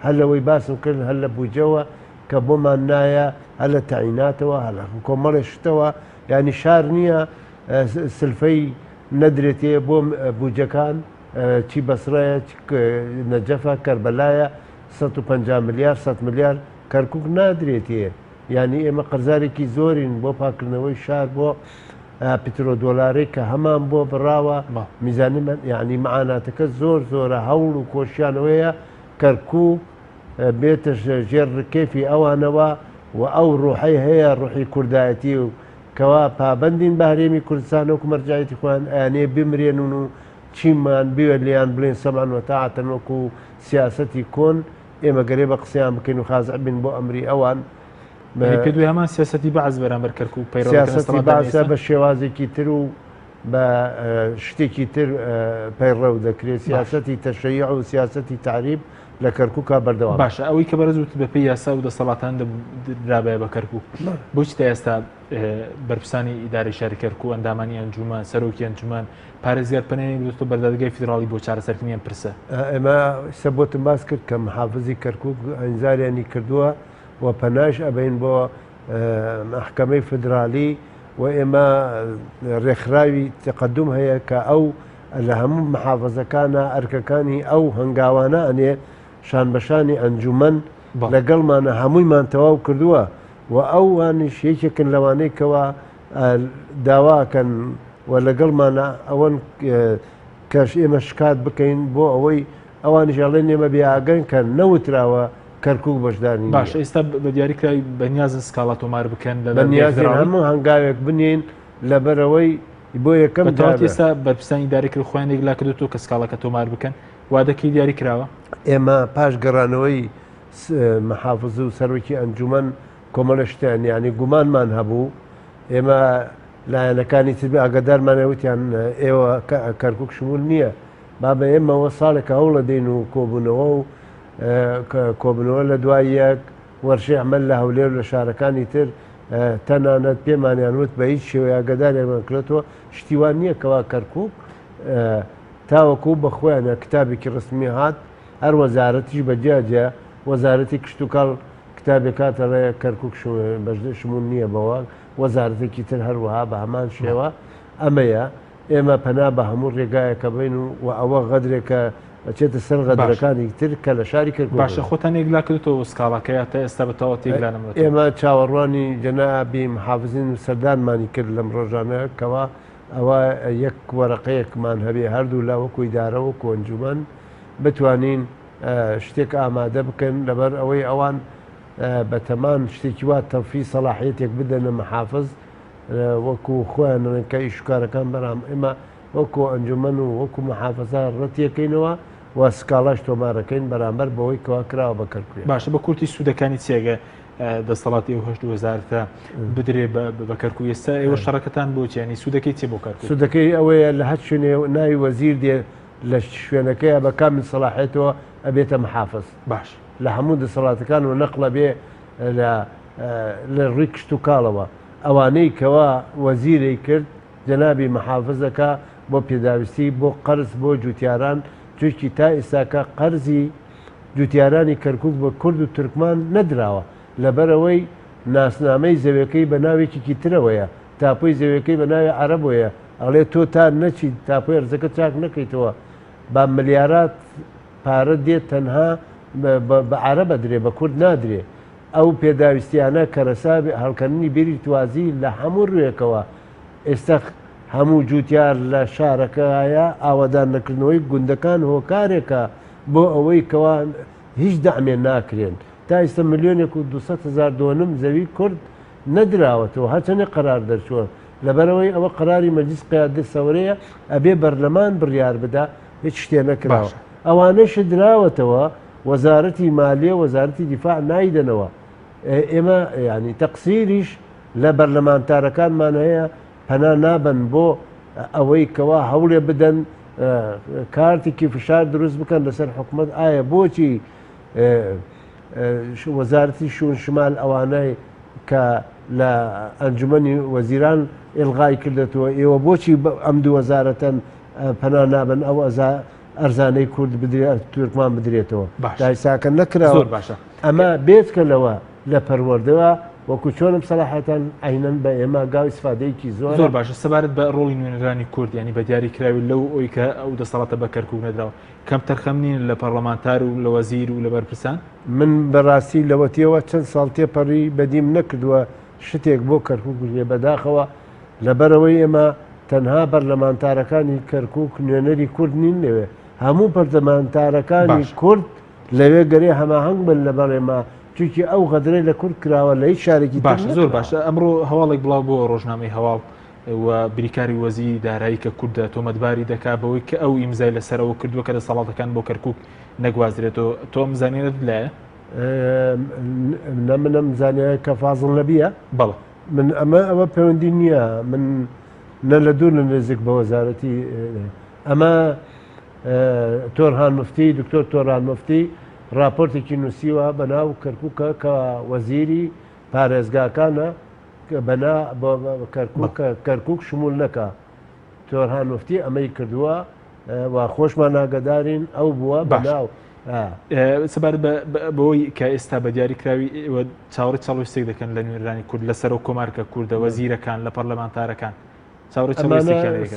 Speaker 5: هەر لەوەی باسم کرد هەر لە بوجەوە کە بۆمان نایە هەر لە تاعیناتەوە هەر کۆمەڵی شتەوە ینی شار نییە سلفەی نەدرێتێ بۆ بوجەکان چی بەسڕایە نەجەفە کەربەلایە 150 ملیار 100 ملیار کەرکووک نادرێتێ ینی ئێمە قەرزارێکی زۆرین بۆ پاکردنەوەی شار بۆ پیترۆ دۆلاری کە هەمان بۆ بڕاوە میزانی یعنی معاناتەکە زۆرە هەوڵ و کۆشیانەوەیە کەرکوو بێتە ژێر ڕکێفی ئەوانەوە و ئەو ڕوحی هەیە ڕوحی کوردایەتی و کەوا پابندین بە هەرێمی کوردستان و مەرجایەتی خۆیان ئەیانێ بمرێنون و چیمان بوێت لیان بڵێن سەمان وەتاعەتەن وەکو سیاسەتی کۆن ئێمە گەرێ بە قسەیان بکەین و خازع بین بۆ ئەمری ئەوان
Speaker 1: پێ دوێ هەمان سیاسەتی بەعز بەرامبەر کەرکووک
Speaker 5: سیاسەتی باسە بە شێوازێکی تر و بە شتێکی تر پەیڕەو دەکرێت سیاسەتی تەشەیع و سیاسەتی تعریب لە کەرکووکا بەردەوام
Speaker 1: باشە ئەوەی کە بەرەزوت بە پێی یاسا و دەسەڵاتان درابێ بە کەرکووک بۆچی تا ئێستا بەرپرسانی ئیداری شاری کەرکوو ئەندامانی ئەنجومان سەرۆکی ئەنجومان پارێزگار پەنێنی دۆستۆ بەردادگای فیدراڵی بۆ چارەسەرکردنیان پرسە
Speaker 5: ئێمە سەبۆتم باس کرد کە محافزی کەرکووک ئەنجاریانی کردووە و پەناش ئەبین بۆ محکەمەی فدرالی و ئێمە ڕێکخراوی تقدم هەیە کە ئەو لە هەموو محافزەکانە ئەرکەکانی ئەو هەنگاوانە ئەنێ شان بەشانی ئەنجومەن لەگەڵمانە هەموویمان تەواو کردووە و ئەوانیش یەکێکن لەوانەی کەەوە داواکەن و لەگەڵمانە ئەوەن کەش ئێمە شکات بکەین بۆ ئەوەی ئەوانیش ئەڵێن ئێمە بێئاگەن کە نەوتراوە کەرکووک بەشدانی
Speaker 1: باش ئێستا بە دیاریکراوی بەنیازن سکاڵا تۆمار بکەن
Speaker 5: بەنیازی هەموو هەنگاوێک بنین لەبەرەوەی بۆ یەکەم
Speaker 1: ئێستا بەرپرسانی داریکرد خۆیان لا کردوەوە کە سکاڵەکە تۆمار بکەن وادەکەی دیاری کراوە
Speaker 5: ئێمە پاش گەڕانەوەی محافظ و سەرۆکی ئەنجومەن کۆمەڵە شتیان ینی گومانمان هەبوو ئێمە لایەنەکانی تر ئاگادارمانەوتیان ئێوە کەرکک شمول نییە با بە ئێمەوە ساڵێکە هەوڵە دەین و کۆبوونەوە و کۆبنەوە لە دوای یەک وەرشەی عمل لە هەولێر لە شارەکانی تر تەنانەت پێمانیانوت بە هیچ شێوەیە ئاگاداریان کردێتەوە شتیوان نییە کەوا کەرکک تاوەکو بە خۆیانە کتابێکی ڕسمی هات هەر وەزارەتیش بەجیاجە وەزارەتی کشت و کاڵ کتابێک کاتەڵێ کەرکک شمول نییە بەوە وەزارەتێکی تر هەروەها بە هەمان شێوە ئەمەیە ئێمە پەنا بە هەموو ڕێگایەکە بین و ئەوە غەدرێکە ئەچێتە سەر غەدرەکانی تر کە لە شاری کرد
Speaker 1: باشە خۆتان ێگلا کردەوە سکاڵەکەی تا ئێستا بەتەواو تێگلا نەمەوە
Speaker 5: ئێمە چاوەڕوانی جەنابی محافزین و سەردانمانی کرد لەم ڕۆژانە کەوا ئەوە یەک وەرەقەیەکمان هەبێ هەردوو لا وەکو ئیدارەوە کۆنجومەن بتوانین شتێک ئامادە بکەن لەبەر ئەوەی ئەوان بەتەمان شتێکی وا تەفی سەلاحیەتێک بدەنە محافز وەکو خۆیان ڕێنکە ئیشکارەکان بەرام ئێمە وەکو ئەنجومەن و وەکو محافزە ڕەتیەکەینەوە و سکاڵاش تۆمارەکەین بەرامبەر بەوەی کەوا کراوە بە کەرکوێ
Speaker 1: باشە بە کورتی سوودەکانی چێگە دەسەڵاتی و هەشت وەزارەتە بدرێ بە کەرکوو ئێستا ئێوە شەڕەکەتان بۆ چیانی سوودەکەی چێ بۆ کەرکوو
Speaker 5: سوودەکەی ئەوەیە لە هەر شوێنێ ناوی وەزیر دێ لە شوێنەکەیە بە کامل سەلاحێتەوە ئەبێتە محافز
Speaker 1: باش
Speaker 5: لە هەموو دەسەڵاتەکان و نەقڵە بێ لە ڕووی کشت و کاڵەوە ئەوانەی کەوا وەزیرەی کرد جەنابی محافزەکە بۆ پێداویستی بۆ قەرز بۆ جوتیاران چونکی تا ئێستاکە قەرزی جوتیارانی کەرکک بە کورد و تورکمان نەدراوە لەبەرەوەی ناسنامەی زەویەکەی بە ناوێکێکی ترەوەیە تاپۆی زەویەکەی بە ناوی عەرەبۆیە ئەڵێ تۆ تا نەچیت تاپۆی ئەرزەکە چاک نەکەیتەوە با ملیارات پارە دێت تەنها بە عەرەبە درێ بە کورد نادرێ ئەو پێداویستیانە کەرەسا هەڵکردنی بیری توازی لە هەموو ڕوێکەوە ئێستا هەموو جوتیار لە شارەکەیە ئاوادان نەکردنەوەی گوندەکان هۆکارێکە بۆ ئەوەی کەوا هیچ دەعمێ ناکرێن تا ئێستا ملیۆنێک و 200,000 دۆنم زەوی کورد نەدراوەتەوە هەچەنێ قەرار دەرچووە لەبەرەوەی ئەوە قەراری مەجلیس قیادەت سەورەیە ئەبێ بەرلەمان بڕیار بدا هیچ شتێ نەکراوە ئەوانەش دراوەتەوە وەزارەتی مالیە وەزارەتی دیفاع نایدەنەوە ئێمە ینی تەقسیریش لە بەرلەمانتارەکانمان هەیە پەنا نابن بۆ ئەوەی کەوا هەوڵێ بدەن کارتێکی فشار دروست بکەن لەسەر حکوومەت ئایا بۆچی وەزارەتی شوون شمال ئەوانەی کە لە ئەنجومەنی وەزیران ئێلغای کردێتەوە ئێوە بۆچی ئەم دوو وەزارەتەن پەنا نابن ئەو ئەرزانەی کورد تورکمان بدرێتەوە دایساکە نەکراوە ئەمە بێتکەلەوە لە پەروەردەوە وەکو چۆنم سەلاحەتان عینەن بە ئێمە گاوی سفادەیەکی
Speaker 1: زۆر باشە سەبارەت بە ڕۆڵی نوێنەرانی کورد ینی بە دیاری کراوی لەو ئەوی کە ئەو دەسەڵاتە بە کەرکوو نەدراوە کەم تەرخەم نین لە پەرلەمانتار و لە وەزیر و لە بەرپرسان
Speaker 5: من بەڕاستی لەوەتیەوە چەند ساڵ تێپەڕی بەدیم نەکردووە شتێک بۆ کەرکوو گوێ بەداخەوە لەبەرەوەی ئێمە تەنها بەرلەمانتارەکانی کەرکووک نوێنەری کورد نین لەوێ هەموو پەرلەمانتارەکانی کورد لەوێ گەرێ هەماهەنگ بن لەبەڕێمە چونکی ئەو غەدرەی لە کورد کراوە لە هیچ شارێکی
Speaker 1: باشە زۆر باشە ئەمڕۆ هەواڵێک بڵاو بۆ ڕۆژنامەی هەواڵ و بریکاری وەزیری دارایی کە کوردە تۆمەتباری دەکا بەوەی کە ئەو ئیمزای لەسەرەوە کردووە کە دەسەڵاتەکان بۆ کەرکووک نەگوازرێتەوە تۆم زانێنت لایە
Speaker 5: منم زانایە کە فازڵ نەبیە
Speaker 1: بەڵێ
Speaker 5: من ئەوە پەیوەندی نییە من نە لە دوور لە نزیک بە وەزارەتی ئەمە تۆرهان مفتی دکتۆر تۆرهان مفتی راپۆرتێکی نووسیوە بەناو کەرکووکە کە وەزیری پارێزگاکانە بەنا کەرکووک شمول نەکە تۆرهان مفتی ئەمەی کردووە و خۆشمان ناگەدارین ئەو بووە بەناو
Speaker 1: سەبارەت بەوەی کە ئێستا بە دیاری کراوی چاوەڕێی چاڵۆستێک دەکەن لە نوێنەرانی کورد لەسەر و کۆمارکە کووردە وەزیرەکان لە پەرلەمانتارەکان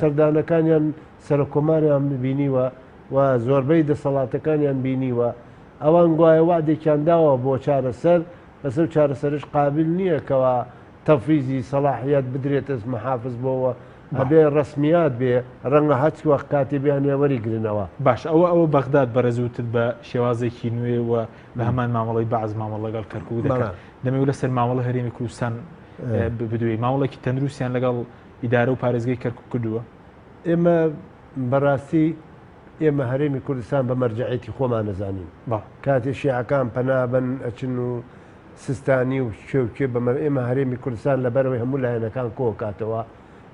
Speaker 5: سەردانەکانیان سەر کۆماریان ببینیوە و زۆربەی دەسەڵاتەکانیان بینیوە ئەوان گوایە وعدێکیان داوە بۆ چارەسەر بەسەر چارەسەرش قابل نییە کەوا تەفریزی سەلاحیەت بدرێتە محافز بۆەوە ئەبێ ڕسمیات بێ ڕەنگە هەچ وەخت کاتی بیانێ وەریگرنەوە
Speaker 1: باش ئەوە بەغداد بەڕێزوتت بە شێوازێکی نوێ و بە هەمان مامەڵی بەعز مامەڵ لەگەڵ کەرکووک دەکات دەمەوێت لەسەر مامەڵە هەرێمی کوردستان بدوێ ماوەڵێکی تەندروستیان لەگەڵ ئیدارە و پارێزگای کەرکووک کردووە
Speaker 5: ئێمە بەڕاستی ئێمە هەرێمی کوردستان بە مەرجعیەتی خۆمان نەزانین کاتێ شیعەکان پەنابن ئەچن و سستانی و شێوکێ بەمە ئێمە هەرێمی کوردستان لەبەرەوەی هەموو لایەنەکان کۆکاتەوە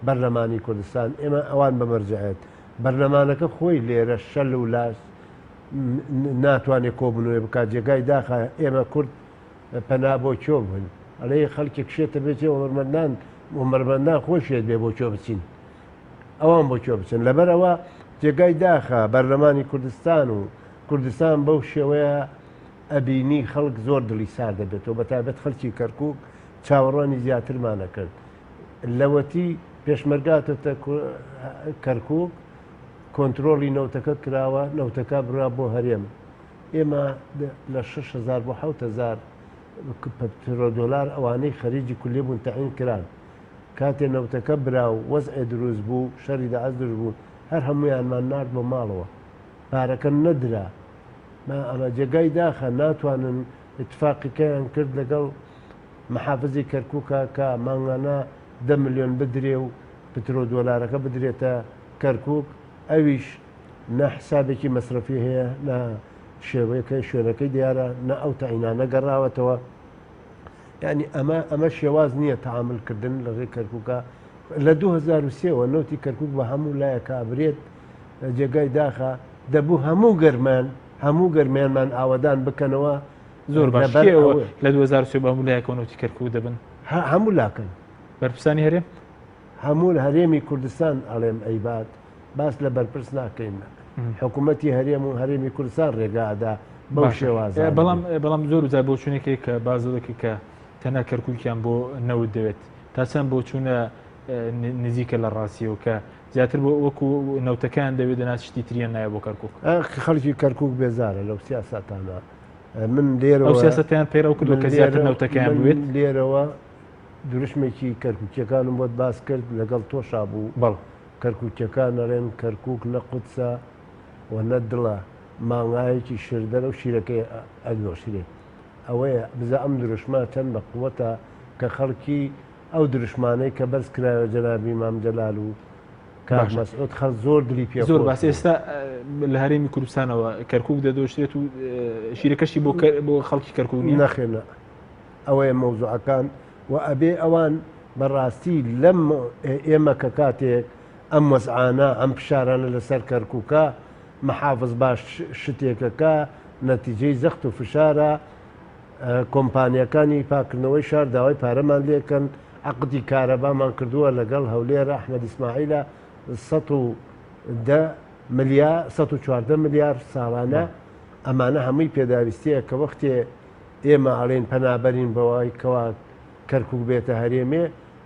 Speaker 5: بەرلەمانی کوردستان ئێمە ئەوان بەمەرجەعێت بەرلەمانەکە خۆی لێرە شەل و لاس ناتوانێت کۆبنەوەی بکات جێگای داخە ئێمە کورد پەنا بۆ چۆ بن ئەڵێ خەڵکی کشێتە بێتێ ومەرمەندان خۆشێت بێ بۆ چۆ بچین ئەوان بۆ چۆ بچن لەبەرەوە جێگای داخە بەرلەمانی کوردستان و کوردستان بەو شێوەیە ئەبینی خەڵک زۆر دڵی سار دەبێتەوە بەتابەت خەڵکی کەرکووک چاوەڕوانی زیاترمانە کرد لەوەتی پێشمەرگاتە کەرکووک کۆنتترۆلی نەوتەکە کراوە نەوتەکە برا بۆ هەرێم ئێمە لە 6,000 بۆ 7,000 $، ئەوانەی خەریجی کولێ بوون تەعین کران کاتێ نەوتەکە برا و وەزعێ دروست بوو شەری داعەز دروست بوون هەر هەمویانمان نرد بۆ ماڵەوە پارەکە نەدرا ئەمە جێگای داخە ناتوانن اتفاقیکەیان کرد لەگەڵ محافزی کەرکووکە کە مانگانە 10 ملیۆن بدرێ و $، بدرێتە کەرکووک ئەویش نەحسابێکی مەسرفی هەیە نە شێوەیەکە شوێنەکەی دیارە نە ئەو تاعینانە گەڕاوەتەوە یعنی ئەمە شێواز نییە تەعاملکردن لە ڕێی کەرکووکە لە 2023ەوە نەوتی کەرکووک بە هەموو لایەکە ئابرێت جێگای داخە دەبوو هەموو گەرمیانمان ئاوەدان بکەنەوە
Speaker 1: زۆر باشەوە لە 2023 بە هەموو لایەکە نەوتی کەرکووک دەبن
Speaker 5: هەموو لاکەن
Speaker 1: بەرپرسانی هەرێم
Speaker 5: هەموو هەرێمی کوردستان ئەڵێم ئەیبات باس لە بەرپرس ناکەین حکوومەتی هەرێم و هەرێمی کوردستان ڕێگادا بەو شێواز
Speaker 1: بەڵام زۆر جا بۆ چوونێکی کە بازڵێکی کە تەنە کەرکووکیان بۆ نەوت دەوێت تا چەند بۆ چوونە نزیکە لە ڕاستیەوە کە زیاتر بۆ وەکو نەوتەکان دەوێت دەنا شتی تریان نایە بۆ کەرکووک
Speaker 5: خەڵکی کەرکووک بێزارە لەو سیاسەتانە من لێرەوە
Speaker 1: ئەو سیاسەتیان پێرە کردو کە زیاتر نەوتەکەیان بوێت
Speaker 5: لێرەوە دروشمێکی کەرکووکیەکانم بۆت باس کرد لەگەڵ تۆشا بوو
Speaker 1: بەڵ
Speaker 5: کەرکووکیەکان ئەڵێن کەرکووک نە قودسە و نە دڵە مانگایەکی شردەرە و شیرەکەی ئەگۆشرێ ئەوەیە بزە ئەم دروشما چەند بە قووەتە کە خەڵکی ئەو دروشمانەی کە بەرز کرایەوە جەنابی مام جەلال و کاک مەسعود خەڵک زۆر دلی پێ
Speaker 1: زۆر باس ئێستا لە هەرێمی کوردستانەوە کەرکووک دەدۆشرێت و شیرەکەشی بۆ خەڵکی کەرکووک
Speaker 5: نەخێنە ئەوەیە مەوزوعەکان و ئەبێ ئەوان بەڕاستی لەم ئێمە کە کاتێک ئەم وەزعانە ئەم پشارانە لەسەر کەرکووکە محافظ باش شتێکەکە نەتیجەی زەخت و فشارە کۆمپانیەکانی پاکردنەوەی شار داوای پارەمان لێکەن عقدی کارەبامان کردووە لەگەڵ هەولێرە ئەحمەد ئیسماعیلە 114 ملیار ساڵانە ئەمانە هەمووی پێداویستەیە کە وەختێ ئێمە ئاڵێن پەنابەرین بەوەی کەوا کەرکووک بێتە هەرێمێ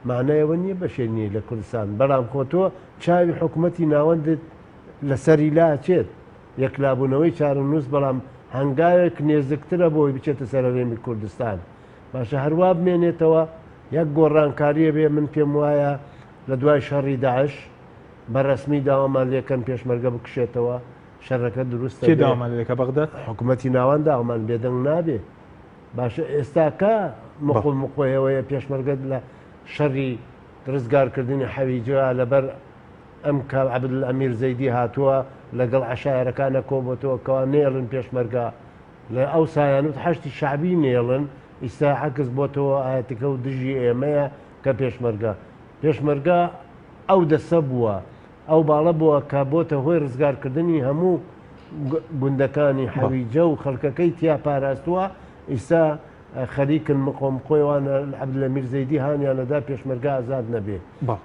Speaker 5: معنایەوە نییە بەشێ نییە لە کوردستان بەڵام خۆتۆ چاوی حکوومەتی ناوەندت لەسەری لاچێت یەکلابوونەوەی چارەنووس بەڵام هەنگاوێک نێزکترە بۆی بچێتە سەر هەرێمی کوردستان باشە هەروە بمێنێتەوە یەک گۆڕانکاریە بێ من پێم وایە لە دوای شەڕی داعش بەڕەسمی داوامان لێکەن پێشمەرگە بکشێتەوە شەڕەکە دروستە
Speaker 1: داوامانەکە بەغداد
Speaker 5: حکوومەتی ناوان داوامان بێدەنگ نابێ باشە ئێستاکە مقڵ مقۆیەوەیە پێشمەرگەت لە شەڕی ڕزگارکردنی حەویجا لەبەر ئەم کە عەبدولئەمیر زەیدی هاتووە لەگەڵ عەشایەرەکانە کۆبووەتەوە کەوا نێڵن پێشمەرگە لە ئەو سایانوت حەشتی شەعبی نێڵن ئیستا عەکس بۆتەوە ئاەتەکە و دژی ئێمەیە کە پێشمەرگە ئەو دەسە بووە ئەو باڵە بووە کە بۆتە هۆی ڕزگارکردنی هەموو گوندەکانی حەویجە و خەڵکەکەی تیا پاراستووە ئیستا خەریکن مقۆم خۆیوانە عەبدولئەمیر زەیدی هانیانەدا پێشمەرگە ئازاد نەبێ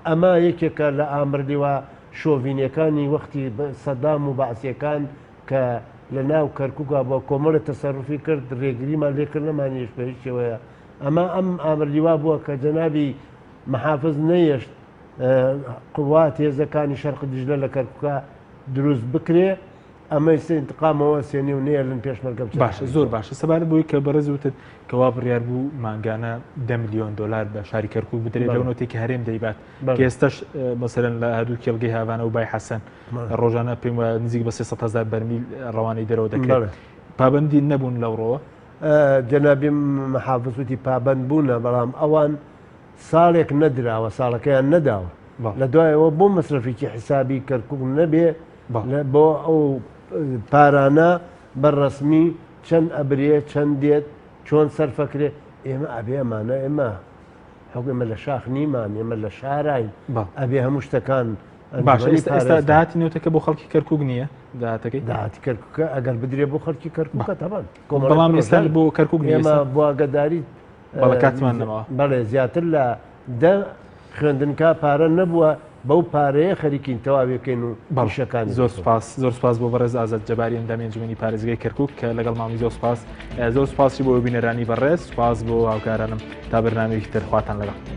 Speaker 5: ئەمە یەکێکە لە ئامردیوە شۆڤینیەکانی وەختی سەدام و بەعسیەکان کە لە ناو کەرکووکە بۆ کۆمەڵە تەسەڕوفی کرد ڕێگریمان لێکردنەمانیش بە هیچ شێوەیە ئەمە ئەم ئامردیوا بووە کە جەنابی محافظ نەیەشت قوات هێزەکانی شەرق دیژلە لە کەرکووکە دروست بکرێ ئەمەی انتقامەوە سێنی و نێڵن پێشمەرگە
Speaker 1: باشە زۆر باشە سەبارەت بۆی کە بەڕێز وتت کەوا بڕیار بوو مانگانە $10 ملیۆن بە شاری کەرکووک بدرێت لەو نۆتێکی هەرێم دەیبات کە ئێستاش مەسەرەن لە هەردوو کێڵگەی هاوانە و بای حەسەن ڕۆژانە پێم وایە نزیک بە 300,000 بەرمیل ڕەوانەی دەرەوە دەکرێت پابەندی نەبوون لەوڕۆوە
Speaker 5: جەنابی محافظ وتی پابەند بوونە بەڵام ئەوان ساڵێک نەدراوە ساڵەکەیان نەداوە لە دوایەوە بۆ مەسرفێکی حسابی کەرکووک نەبێ بۆ ئەو پارانە بەڕەسمی چەند ئەبرێ چەند دێت چۆن سەرفەکرێ ئێمە ئەبێ ئەمانە ئێمە ئێمە لە شاخ نیمان ئێمە لە شاراین ئەبێ هەموو شتەکان
Speaker 1: باش ئێستا داهاتی نێوتەکە بۆ خەڵکی کەرکووک نییە داهاتەکەی
Speaker 5: داهاتی کەرکووکە ئەگەر بدرێ بۆ خەڵکی کەرکووکە تەبان
Speaker 1: بەڵام ئێستا بۆ کەرکووک
Speaker 5: ئێمە بۆ ئاگاداری
Speaker 1: بەڵە کاتمان نەماوە
Speaker 5: بەڵێ زیاتر لە دە خوێندنکە پارە نەبووە بەو پارەیە خەریکین تەواوێکەکەین و بەڵشەکانی
Speaker 1: زۆر سپاس بۆ بەڕێز ئازاد جەباری ئەندامی ئەنجومەنی پارێزگای کەرکووک کە لەگەڵ مامی زۆر سپاسی بۆ بینەرانی بەڕێز سپاس بۆ هاوکارانم تا بەرنامەیەکی تر خواتان لەگەڵ